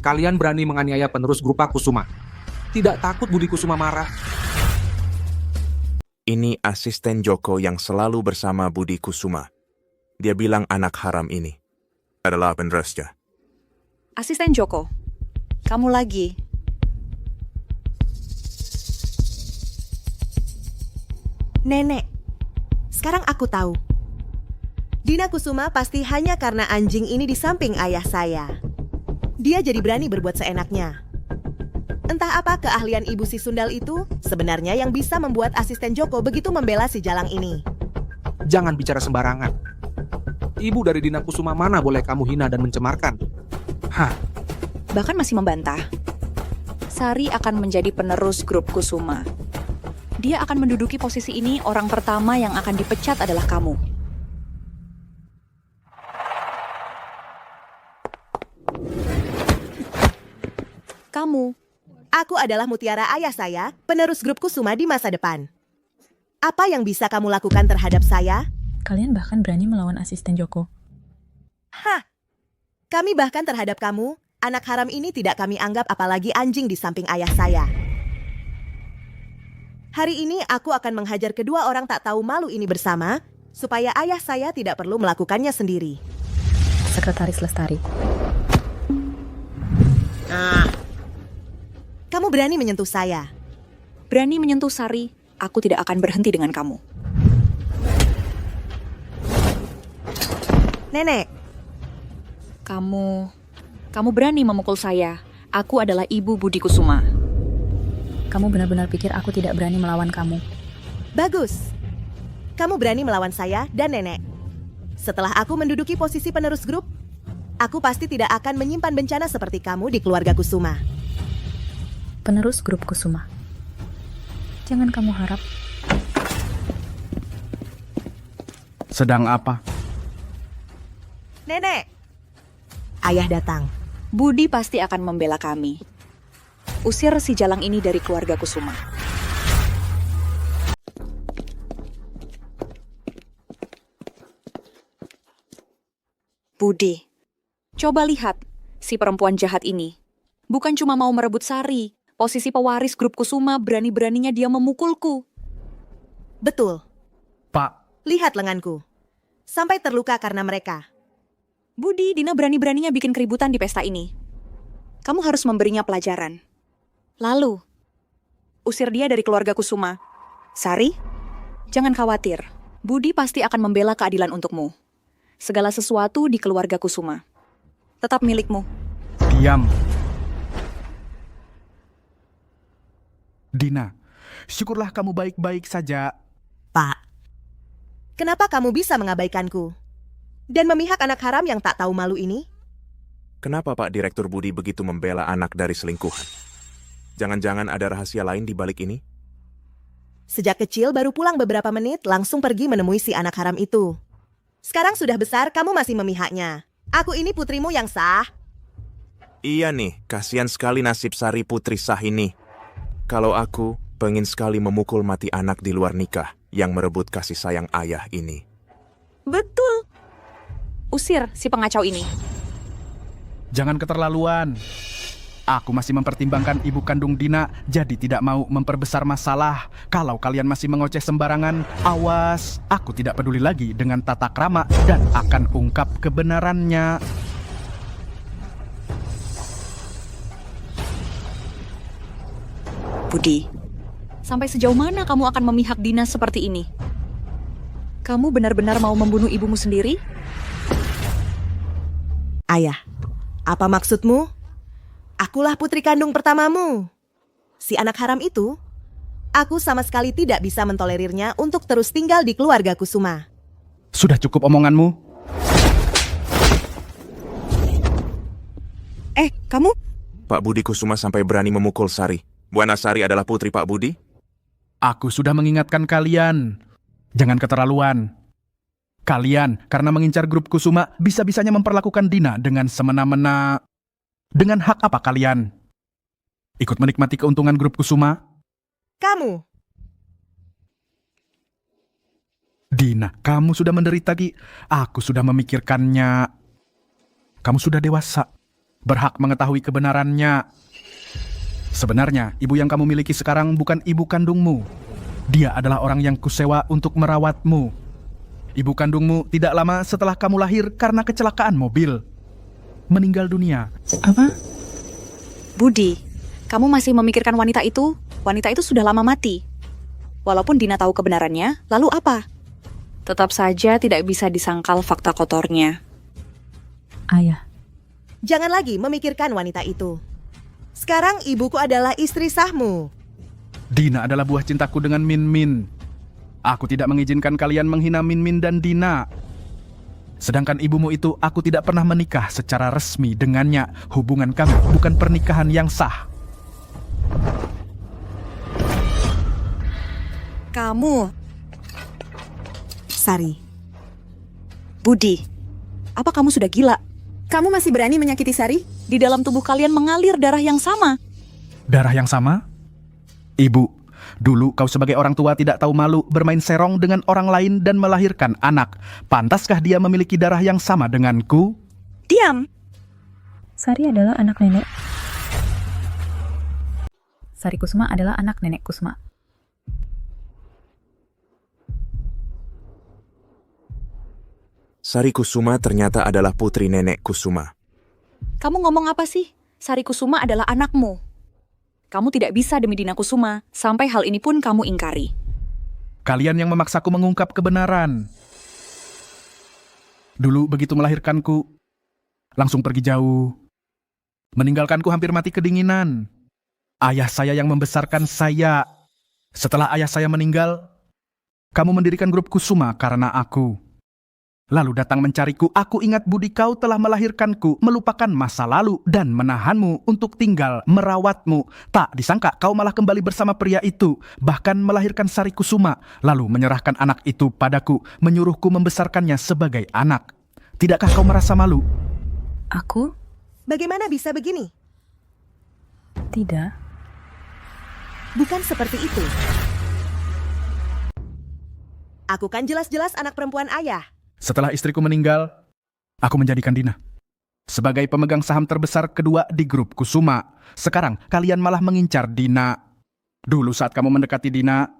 Kalian berani menganiaya penerus grup Kusuma. Tidak takut Budi Kusuma marah? Ini asisten Joko yang selalu bersama Budi Kusuma. Dia bilang anak haram ini adalah penerusnya. Asisten Joko, kamu lagi. Nenek, sekarang aku tahu. Dina Kusuma pasti hanya karena anjing ini di samping ayah saya. Dia jadi berani berbuat seenaknya. Entah apa keahlian ibu si Sundal itu sebenarnya yang bisa membuat asisten Joko begitu membela si Jalang ini. Jangan bicara sembarangan. Ibu dari Dina Kusuma mana boleh kamu hina dan mencemarkan? Hah? Bahkan masih membantah. Sari akan menjadi penerus grup Kusuma. Dia akan menduduki posisi ini, orang pertama yang akan dipecat adalah kamu. Kamu. Aku adalah mutiara ayah saya, penerus grup Kusuma di masa depan. Apa yang bisa kamu lakukan terhadap saya? Kalian bahkan berani melawan asisten Joko. Hah? Kami bahkan terhadap kamu, anak haram ini tidak kami anggap apalagi anjing di samping ayah saya. Hari ini aku akan menghajar kedua orang tak tahu malu ini bersama, supaya ayah saya tidak perlu melakukannya sendiri. Sekretaris Lestari. Kamu berani menyentuh saya. Berani menyentuh Sari, aku tidak akan berhenti dengan kamu. Nenek. Kamu berani memukul saya. Aku adalah ibu Budi Kusuma. Kamu benar-benar pikir aku tidak berani melawan kamu? Bagus. Kamu berani melawan saya dan nenek. Setelah aku menduduki posisi penerus grup, aku pasti tidak akan menyimpan bencana seperti kamu di keluarga Kusuma. Penerus grup Kusuma. Jangan kamu harap. Sedang apa? Nenek. Ayah datang. Budi pasti akan membela kami. Usir si Jalang ini dari keluarga Kusuma. Budi, coba lihat si perempuan jahat ini. Bukan cuma mau merebut Sari, posisi pewaris grup Kusuma, berani-beraninya dia memukulku. Betul. Pak. Lihat lenganku. Sampai terluka karena mereka. Budi, Dina berani-beraninya bikin keributan di pesta ini. Kamu harus memberinya pelajaran. Lalu, usir dia dari keluarga Kusuma. Sari, jangan khawatir. Budi pasti akan membela keadilan untukmu. Segala sesuatu di keluarga Kusuma tetap milikmu. Diam. Dina, syukurlah kamu baik-baik saja. Pak, kenapa kamu bisa mengabaikanku? Dan memihak anak haram yang tak tahu malu ini? Kenapa Pak Direktur Budi begitu membela anak dari selingkuhan? Jangan-jangan ada rahasia lain di balik ini? Sejak kecil baru pulang beberapa menit langsung pergi menemui si anak haram itu. Sekarang sudah besar kamu masih memihaknya. Aku ini putrimu yang sah. Iya nih, kasihan sekali nasib Sari putri sah ini. Kalau aku pengen sekali memukul mati anak di luar nikah yang merebut kasih sayang ayah ini. Betul. Usir si pengacau ini. Jangan keterlaluan. Aku masih mempertimbangkan ibu kandung Dina, jadi tidak mau memperbesar masalah. Kalau kalian masih mengoceh sembarangan, awas. Aku tidak peduli lagi dengan tata krama dan akan ungkap kebenarannya. Budi, sampai sejauh mana kamu akan memihak Dina seperti ini? Kamu benar-benar mau membunuh ibumu sendiri? Ayah, apa maksudmu? Akulah putri kandung pertamamu. Si anak haram itu, aku sama sekali tidak bisa mentolerirnya untuk terus tinggal di keluarga Kusuma. Sudah cukup omonganmu. Kamu? Pak Budi Kusuma sampai berani memukul Sari. Bu Anasari adalah putri Pak Budi? Aku sudah mengingatkan kalian. Jangan keterlaluan. Kalian, karena mengincar grup Kusuma, bisa-bisanya memperlakukan Dina dengan semena-mena. Dengan hak apa kalian? Ikut menikmati keuntungan grup Kusuma? Kamu? Dina, kamu sudah menderita, Ki. Aku sudah memikirkannya. Kamu sudah dewasa. Berhak mengetahui kebenarannya. Sebenarnya, ibu yang kamu miliki sekarang bukan ibu kandungmu. Dia adalah orang yang kusewa untuk merawatmu. Ibu kandungmu tidak lama setelah kamu lahir karena kecelakaan mobil. Meninggal dunia. Apa? Budi, kamu masih memikirkan wanita itu? Wanita itu sudah lama mati. Walaupun Dina tahu kebenarannya, lalu apa? Tetap saja tidak bisa disangkal fakta kotornya. Ayah. Jangan lagi memikirkan wanita itu. Sekarang ibuku adalah istri sahmu. Dina adalah buah cintaku dengan Min Min. Aku tidak mengizinkan kalian menghina Min Min dan Dina. Sedangkan ibumu itu aku tidak pernah menikah secara resmi dengannya. Hubungan kami bukan pernikahan yang sah. Kamu, Sari. Budi, apa kamu sudah gila? Kamu masih berani menyakiti Sari? Di dalam tubuh kalian mengalir darah yang sama. Darah yang sama? Ibu, dulu kau sebagai orang tua tidak tahu malu bermain serong dengan orang lain dan melahirkan anak. Pantaskah dia memiliki darah yang sama denganku? Diam! Sari adalah anak nenek. Sari Kusuma adalah anak nenek Kusuma. Sari Kusuma ternyata adalah putri nenek Kusuma. Kamu ngomong apa sih? Sari Kusuma adalah anakmu. Kamu tidak bisa demi Dina Kusuma, sampai hal ini pun kamu ingkari. Kalian yang memaksaku mengungkap kebenaran. Dulu begitu melahirkanku, langsung pergi jauh. Meninggalkanku hampir mati kedinginan. Ayah saya yang membesarkan saya. Setelah ayah saya meninggal, kamu mendirikan grup Kusuma karena aku. Lalu datang mencariku, aku ingat budi kau telah melahirkanku, melupakan masa lalu, dan menahanmu untuk tinggal merawatmu. Tak disangka kau malah kembali bersama pria itu, bahkan melahirkan Sari Kusuma, lalu menyerahkan anak itu padaku, menyuruhku membesarkannya sebagai anak. Tidakkah kau merasa malu? Aku? Bagaimana bisa begini? Tidak. Bukan seperti itu. Aku kan jelas-jelas anak perempuan ayah. Setelah istriku meninggal, aku menjadikan Dina sebagai pemegang saham terbesar kedua di grup Kusuma. Sekarang kalian malah mengincar Dina. Dulu saat kamu mendekati Dina,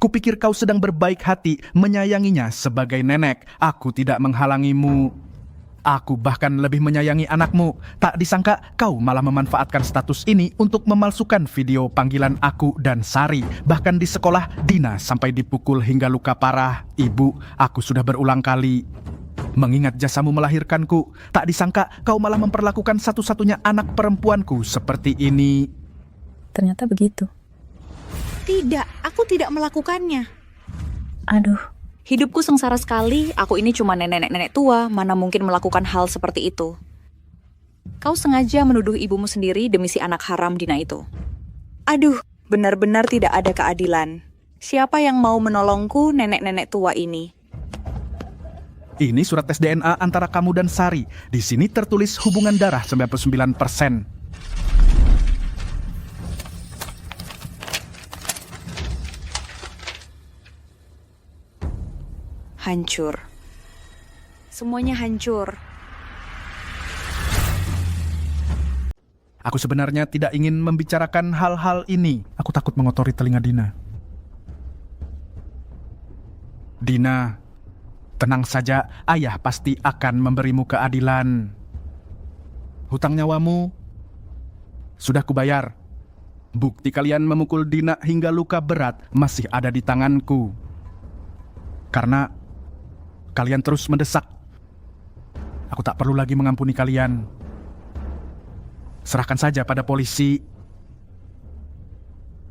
kupikir kau sedang berbaik hati menyayanginya sebagai nenek. Aku tidak menghalangimu. Aku bahkan lebih menyayangi anakmu. Tak disangka kau malah memanfaatkan status ini untuk memalsukan video panggilan aku dan Sari. Bahkan di sekolah, Dina sampai dipukul hingga luka parah. Ibu, aku sudah berulang kali mengingat jasamu melahirkanku. Tak disangka kau malah memperlakukan satu-satunya anak perempuanku seperti ini. Ternyata begitu. Tidak, aku tidak melakukannya. Aduh. Hidupku sengsara sekali, aku ini cuma nenek-nenek tua, mana mungkin melakukan hal seperti itu. Kau sengaja menuduh ibumu sendiri demi si anak haram Dina itu. Aduh, benar-benar tidak ada keadilan. Siapa yang mau menolongku nenek-nenek tua ini? Ini surat tes DNA antara kamu dan Sari. Di sini tertulis hubungan darah 99%. Hancur. Semuanya hancur. Aku sebenarnya tidak ingin membicarakan hal-hal ini. Aku takut mengotori telinga Dina. Dina, tenang saja, ayah pasti akan memberimu keadilan. Hutang nyawamu sudah kubayar. Bukti kalian memukul Dina hingga luka berat masih ada di tanganku. Karena kalian terus mendesak. Aku tak perlu lagi mengampuni kalian. Serahkan saja pada polisi.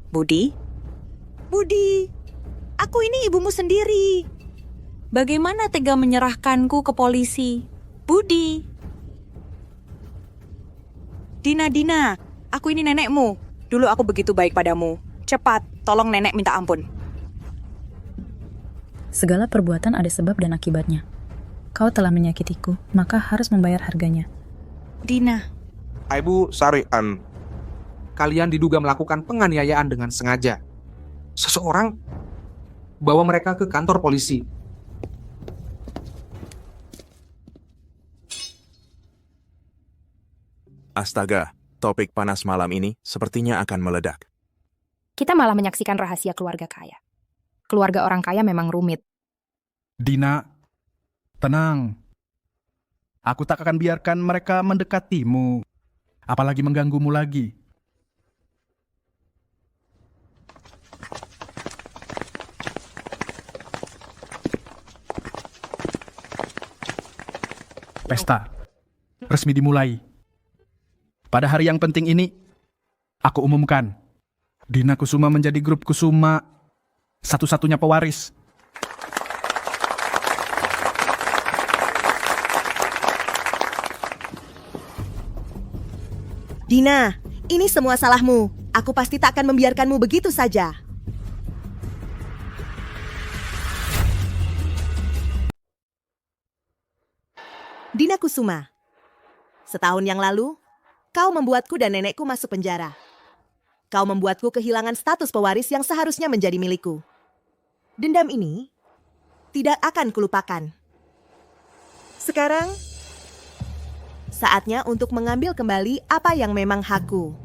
Budi? Budi, aku ini ibumu sendiri. Bagaimana tega menyerahkanku ke polisi? Budi. Dina, aku ini nenekmu. Dulu aku begitu baik padamu. Cepat, tolong nenek minta ampun. Segala perbuatan ada sebab dan akibatnya. Kau telah menyakitiku, maka harus membayar harganya. Dina. Ibu Sarian, kalian diduga melakukan penganiayaan dengan sengaja. Seseorang bawa mereka ke kantor polisi. Astaga, topik panas malam ini sepertinya akan meledak. Kita malah menyaksikan rahasia keluarga kaya. Keluarga orang kaya memang rumit. Dina, tenang. Aku tak akan biarkan mereka mendekatimu. Apalagi mengganggumu lagi. Pesta resmi dimulai. Pada hari yang penting ini, aku umumkan, Dina Kusuma menjadi grup Kusuma satu-satunya pewaris. Dina, ini semua salahmu. Aku pasti tak akan membiarkanmu begitu saja. Dina Kusuma, setahun yang lalu, kau membuatku dan nenekku masuk penjara. Kau membuatku kehilangan status pewaris yang seharusnya menjadi milikku. Dendam ini tidak akan kulupakan. Sekarang, saatnya untuk mengambil kembali apa yang memang hakku.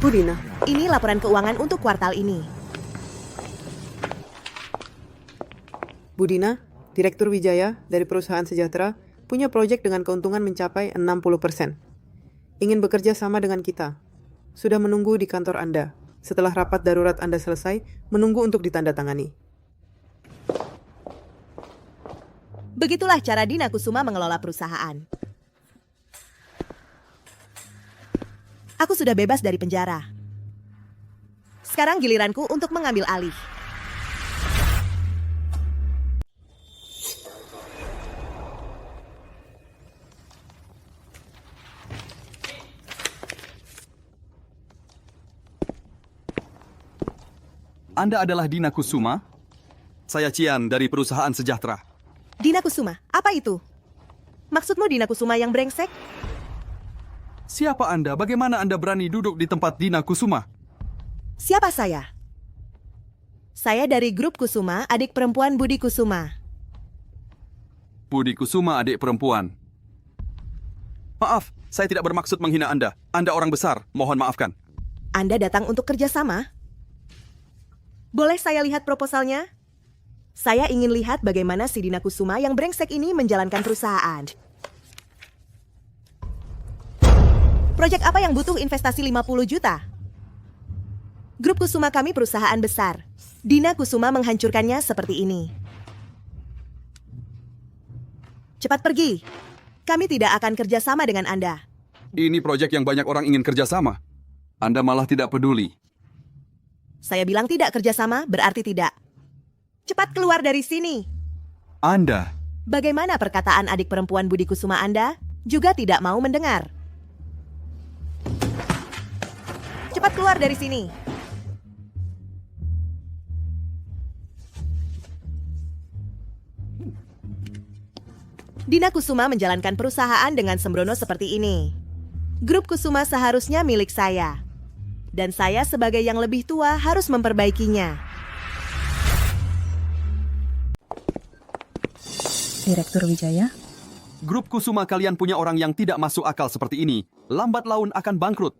Bu Dina. Ini laporan keuangan untuk kuartal ini. Bu Dina, Direktur Wijaya dari perusahaan Sejahtera punya proyek dengan keuntungan mencapai 60%. Ingin bekerja sama dengan kita. Sudah menunggu di kantor Anda. Setelah rapat darurat Anda selesai, menunggu untuk ditandatangani. Begitulah cara Dina Kusuma mengelola perusahaan. Aku sudah bebas dari penjara. Sekarang giliranku untuk mengambil alih. Anda adalah Dina Kusuma? Saya Cian dari perusahaan Sejahtera. Dina Kusuma, apa itu? Maksudmu Dina Kusuma yang brengsek? Siapa Anda? Bagaimana Anda berani duduk di tempat Dina Kusuma? Siapa saya? Saya dari grup Kusuma, adik perempuan Budi Kusuma. Budi Kusuma, adik perempuan. Maaf, saya tidak bermaksud menghina Anda. Anda orang besar, mohon maafkan. Anda datang untuk kerjasama? Boleh saya lihat proposalnya? Saya ingin lihat bagaimana si Dina Kusuma yang brengsek ini menjalankan perusahaan. Proyek apa yang butuh investasi 50 juta? Grup Kusuma kami perusahaan besar. Dina Kusuma menghancurkannya seperti ini. Cepat pergi. Kami tidak akan kerjasama dengan Anda. Ini proyek yang banyak orang ingin kerjasama. Anda malah tidak peduli. Saya bilang tidak kerjasama, berarti tidak. Cepat keluar dari sini. Anda. Bagaimana perkataan adik perempuan Budi Kusuma Anda? Juga tidak mau mendengar. Cepat keluar dari sini. Dina Kusuma menjalankan perusahaan dengan sembrono seperti ini. Grup Kusuma seharusnya milik saya. Dan saya sebagai yang lebih tua harus memperbaikinya. Direktur Wijaya, Grup Kusuma kalian punya orang yang tidak masuk akal seperti ini. Lambat laun akan bangkrut.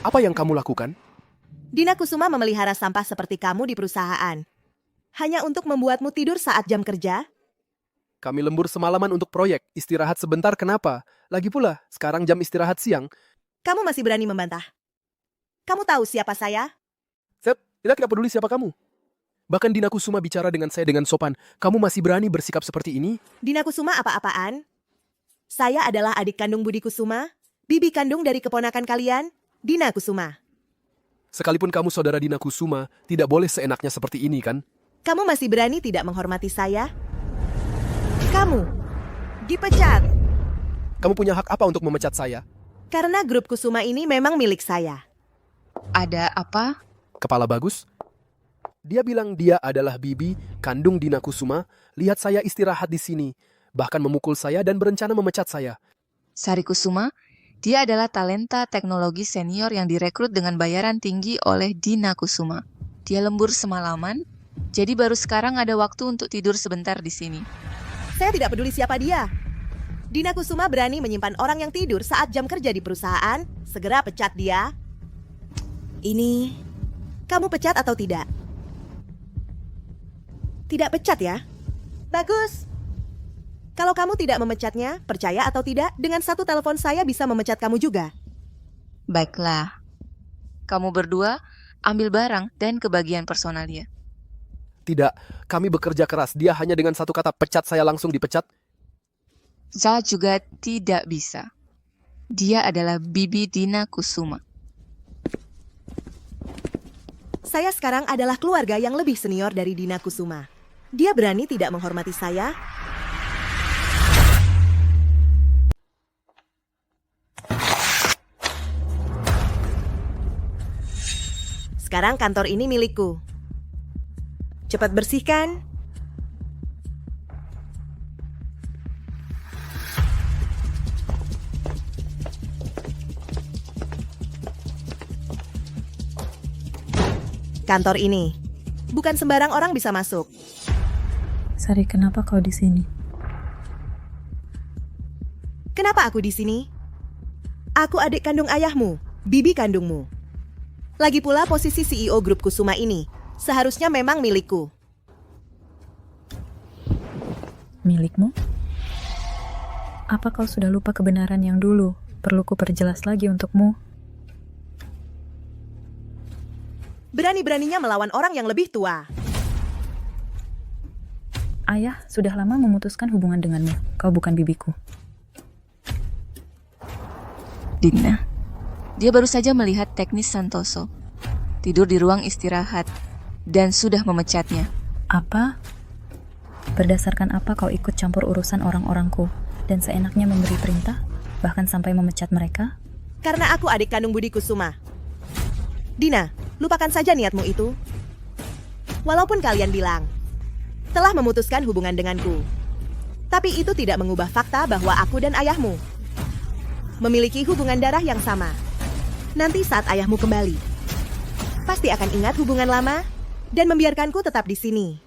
Apa yang kamu lakukan? Dina Kusuma memelihara sampah seperti kamu di perusahaan. Hanya untuk membuatmu tidur saat jam kerja? Kami lembur semalaman untuk proyek. Istirahat sebentar kenapa? Lagi pula, sekarang jam istirahat siang. Kamu masih berani membantah? Kamu tahu siapa saya? Sep, kita tidak peduli siapa kamu. Bahkan Dina Kusuma bicara dengan saya dengan sopan. Kamu masih berani bersikap seperti ini? Dina Kusuma apa-apaan? Saya adalah adik kandung Budi Kusuma, bibi kandung dari keponakan kalian, Dina Kusuma. Sekalipun kamu saudara Dina Kusuma, tidak boleh seenaknya seperti ini kan? Kamu masih berani tidak menghormati saya? Kamu dipecat. Kamu punya hak apa untuk memecat saya? Karena grup Kusuma ini memang milik saya. Ada apa? Kepala bagus? Dia bilang dia adalah bibi kandung Dina Kusuma. Lihat saya istirahat di sini. Bahkan memukul saya dan berencana memecat saya. Sari Kusuma, dia adalah talenta teknologi senior yang direkrut dengan bayaran tinggi oleh Dina Kusuma. Dia lembur semalaman, jadi baru sekarang ada waktu untuk tidur sebentar di sini. Saya tidak peduli siapa dia. Dina Kusuma berani menyimpan orang yang tidur saat jam kerja di perusahaan. Segera pecat dia. Ini, kamu pecat atau tidak? Tidak pecat ya? Bagus. Kalau kamu tidak memecatnya, percaya atau tidak, dengan satu telepon saya bisa memecat kamu juga. Baiklah. Kamu berdua ambil barang dan kebagian personalia. Tidak, kami bekerja keras. Dia hanya dengan satu kata pecat saya langsung dipecat. Saya juga tidak bisa. Dia adalah bibi Dina Kusuma. Saya sekarang adalah keluarga yang lebih senior dari Dina Kusuma. Dia berani tidak menghormati saya? Sekarang kantor ini milikku. Cepat bersihkan. Kantor ini. Bukan sembarang orang bisa masuk. Sari, kenapa kau di sini? Kenapa aku di sini? Aku adik kandung ayahmu, bibi kandungmu. Lagi pula posisi CEO grup Kusuma ini seharusnya memang milikku. Milikmu? Apa kau sudah lupa kebenaran yang dulu? Perlu ku perjelas lagi untukmu? Berani-beraninya melawan orang yang lebih tua. Ayah sudah lama memutuskan hubungan denganmu. Kau bukan bibiku. Dina, dia baru saja melihat teknis Santoso. Tidur di ruang istirahat. Dan sudah memecatnya. Apa? Berdasarkan apa kau ikut campur urusan orang-orangku dan seenaknya memberi perintah, bahkan sampai memecat mereka? Karena aku adik kandung Budi Kusuma. Dina, lupakan saja niatmu itu. Walaupun kalian bilang telah memutuskan hubungan denganku, tapi itu tidak mengubah fakta bahwa aku dan ayahmu memiliki hubungan darah yang sama. Nanti saat ayahmu kembali, pasti akan ingat hubungan lama dan membiarkanku tetap di sini.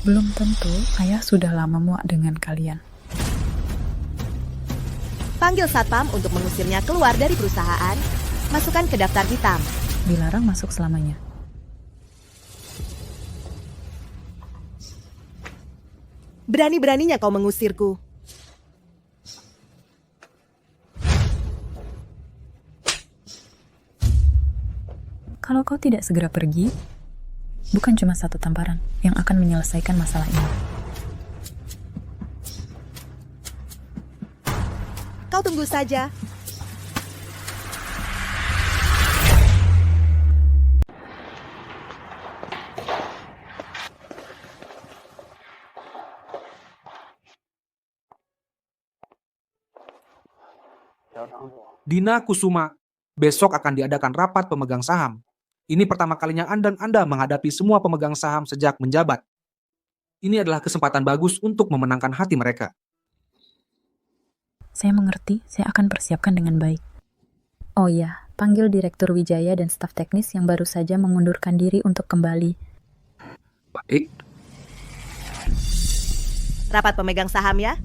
Belum tentu, ayah sudah lama muak dengan kalian. Panggil satpam untuk mengusirnya keluar dari perusahaan. Masukkan ke daftar hitam. Dilarang masuk selamanya. Berani-beraninya kau mengusirku. Kalau kau tidak segera pergi, bukan cuma satu tamparan yang akan menyelesaikan masalah ini. Kau tunggu saja. Dina Kusuma, Besok akan diadakan rapat pemegang saham. Ini pertama kalinya Anda menghadapi semua pemegang saham sejak menjabat. Ini adalah kesempatan bagus untuk memenangkan hati mereka. Saya mengerti, saya akan persiapkan dengan baik. Oh ya, panggil Direktur Wijaya dan staf teknis yang baru saja mengundurkan diri untuk kembali. Baik. Rapat pemegang saham ya.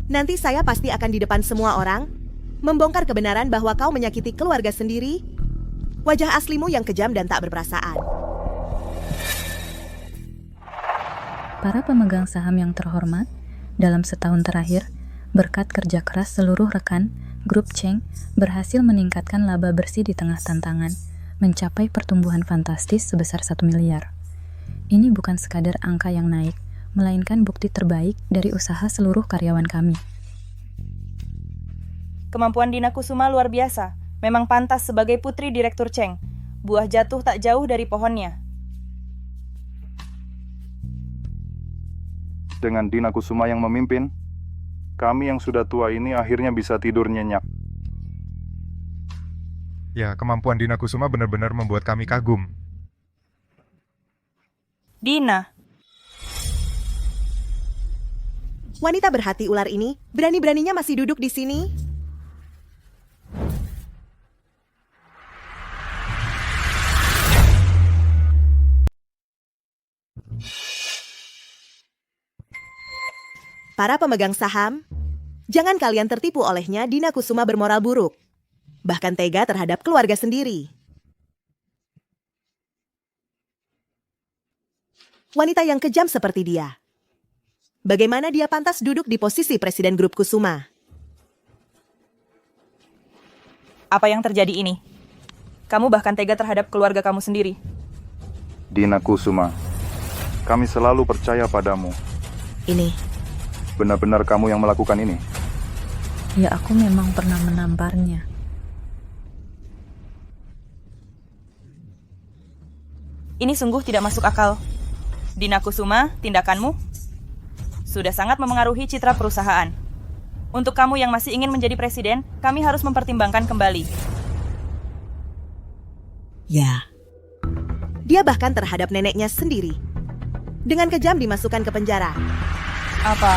Nanti saya pasti akan di depan semua orang, membongkar kebenaran bahwa kau menyakiti keluarga sendiri, wajah aslimu yang kejam dan tak berperasaan. Para pemegang saham yang terhormat, dalam setahun terakhir, berkat kerja keras seluruh rekan, Grup Cheng berhasil meningkatkan laba bersih di tengah tantangan, mencapai pertumbuhan fantastis sebesar 1 miliar. Ini bukan sekadar angka yang naik, melainkan bukti terbaik dari usaha seluruh karyawan kami. Kemampuan Dina Kusuma luar biasa. Memang pantas sebagai putri Direktur Cheng. Buah jatuh tak jauh dari pohonnya. Dengan Dina Kusuma yang memimpin, kami yang sudah tua ini akhirnya bisa tidur nyenyak. Ya, kemampuan Dina Kusuma benar-benar membuat kami kagum. Dina. Wanita berhati ular ini berani-beraninya masih duduk di sini. Para pemegang saham, jangan kalian tertipu olehnya. Dina Kusuma bermoral buruk, bahkan tega terhadap keluarga sendiri. Wanita yang kejam seperti dia, bagaimana dia pantas duduk di posisi Presiden Grup Kusuma? Apa yang terjadi ini? Kamu bahkan tega terhadap keluarga kamu sendiri. Dina Kusuma, kami selalu percaya padamu. Ini benar-benar kamu yang melakukan ini? Ya, aku memang pernah menamparnya. Ini sungguh tidak masuk akal. Dina Kusuma, tindakanmu sudah sangat memengaruhi citra perusahaan. Untuk kamu yang masih ingin menjadi presiden, kami harus mempertimbangkan kembali. Ya, dia bahkan terhadap neneknya sendiri. Dengan kejam dimasukkan ke penjara. Apa?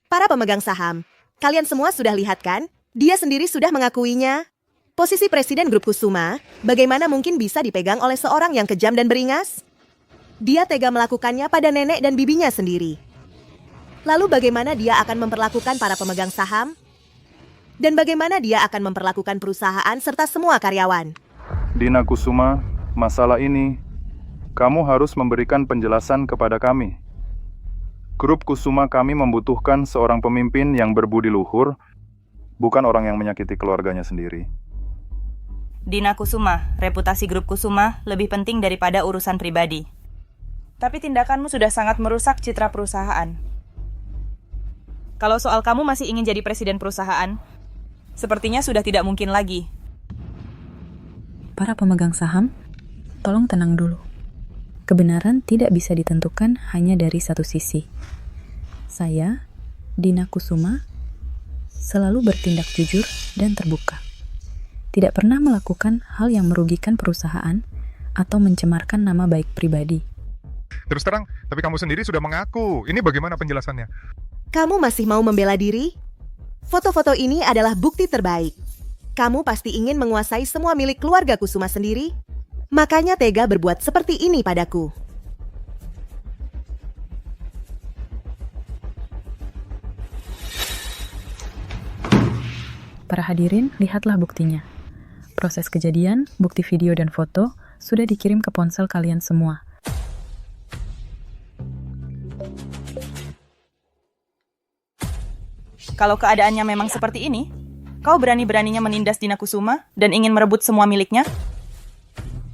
Para pemegang saham, kalian semua sudah lihat kan? Dia sendiri sudah mengakuinya. Posisi Presiden Grup Kusuma, bagaimana mungkin bisa dipegang oleh seorang yang kejam dan beringas? Dia tega melakukannya pada nenek dan bibinya sendiri. Lalu bagaimana dia akan memperlakukan para pemegang saham? Dan bagaimana dia akan memperlakukan perusahaan serta semua karyawan? Dina Kusuma, masalah ini, kamu harus memberikan penjelasan kepada kami. Grup Kusuma kami membutuhkan seorang pemimpin yang berbudi luhur, bukan orang yang menyakiti keluarganya sendiri. Dina Kusuma, reputasi Grup Kusuma lebih penting daripada urusan pribadi. Tapi tindakanmu sudah sangat merusak citra perusahaan. Kalau soal kamu masih ingin jadi presiden perusahaan, sepertinya sudah tidak mungkin lagi. Para pemegang saham, tolong tenang dulu. Kebenaran tidak bisa ditentukan hanya dari satu sisi. Saya, Dina Kusuma, selalu bertindak jujur dan terbuka. Tidak pernah melakukan hal yang merugikan perusahaan atau mencemarkan nama baik pribadi. Terus terang, tapi kamu sendiri sudah mengaku. Ini bagaimana penjelasannya? Kamu masih mau membela diri? Foto-foto ini adalah bukti terbaik. Kamu pasti ingin menguasai semua milik keluarga Kusuma sendiri. Makanya tega berbuat seperti ini padaku. Para hadirin, lihatlah buktinya. Proses kejadian, bukti video dan foto sudah dikirim ke ponsel kalian semua. Kalau keadaannya memang seperti ini, kau berani-beraninya menindas Dina Kusuma dan ingin merebut semua miliknya?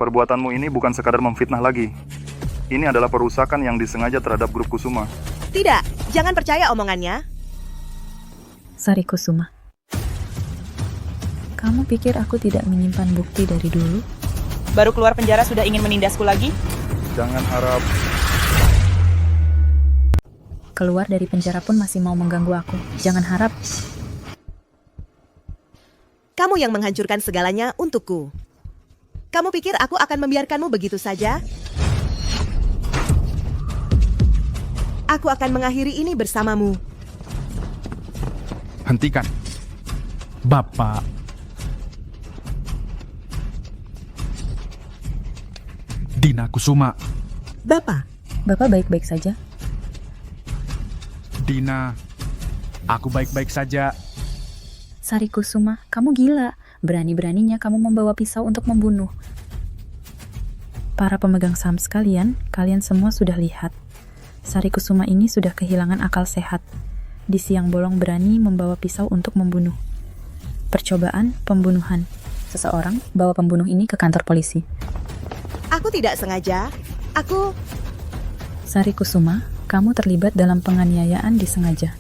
Perbuatanmu ini bukan sekadar memfitnah lagi. Ini adalah perusakan yang disengaja terhadap Grup Kusuma. Tidak, jangan percaya omongannya. Sari Kusuma, kamu pikir aku tidak menyimpan bukti dari dulu? Baru keluar penjara sudah ingin menindasku lagi? Jangan harap. keluar dari penjara pun masih mau mengganggu aku. Jangan harap. Kamu yang menghancurkan segalanya untukku. Kamu pikir aku akan membiarkanmu begitu saja? Aku akan mengakhiri ini bersamamu. Hentikan. Bapak. Dina Kusuma. Bapak. Bapak baik-baik saja? Dina, aku baik-baik saja. Sari Kusuma, kamu gila. Berani-beraninya kamu membawa pisau untuk membunuh. Para pemegang saham sekalian, kalian semua sudah lihat. Sari Kusuma ini sudah kehilangan akal sehat. Di siang bolong berani membawa pisau untuk membunuh. Percobaan pembunuhan. Seseorang bawa pembunuh ini ke kantor polisi. Aku tidak sengaja. Sari Kusuma, kamu terlibat dalam penganiayaan disengaja.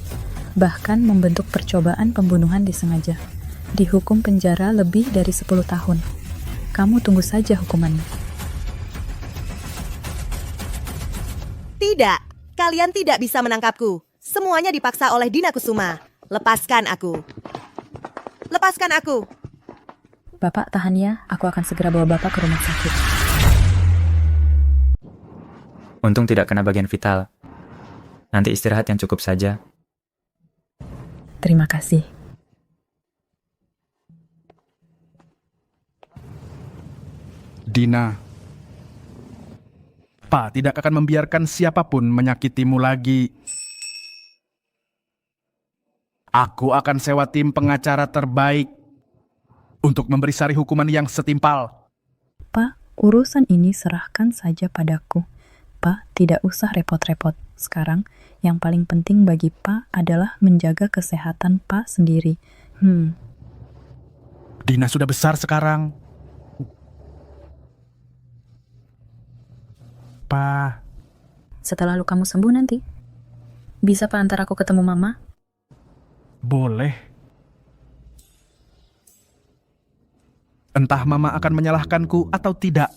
Bahkan membentuk percobaan pembunuhan disengaja. Dihukum penjara lebih dari 10 tahun. Kamu tunggu saja hukumannya. Tidak, kalian tidak bisa menangkapku. Semuanya dipaksa oleh Dina Kusuma. Lepaskan aku. Lepaskan aku. Bapak tahan ya, aku akan segera bawa Bapak ke rumah sakit. Untung tidak kena bagian vital. Nanti istirahat yang cukup saja. Terima kasih. Dina. Pak tidak akan membiarkan siapapun menyakitimu lagi. Aku akan sewa tim pengacara terbaik untuk memberi Sari hukuman yang setimpal. Pak, urusan ini serahkan saja padaku. Pak, tidak usah repot-repot. Sekarang, yang paling penting bagi Pak adalah menjaga kesehatan Pak sendiri. Dina sudah besar sekarang. Pak. Setelah lukamu sembuh nanti, bisa Pak antar aku ketemu Mama? Boleh. Entah Mama akan menyalahkanku atau tidak.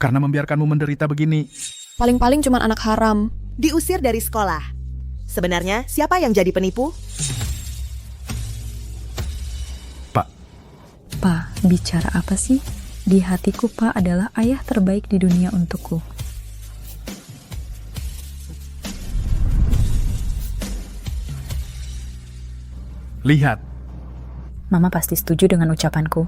Karena membiarkanmu menderita begini. Paling-paling cuma anak haram. Diusir dari sekolah. Sebenarnya siapa yang jadi penipu? Pak, bicara apa sih? Di hatiku Pak adalah ayah terbaik di dunia untukku. Lihat. Mama pasti setuju dengan ucapanku.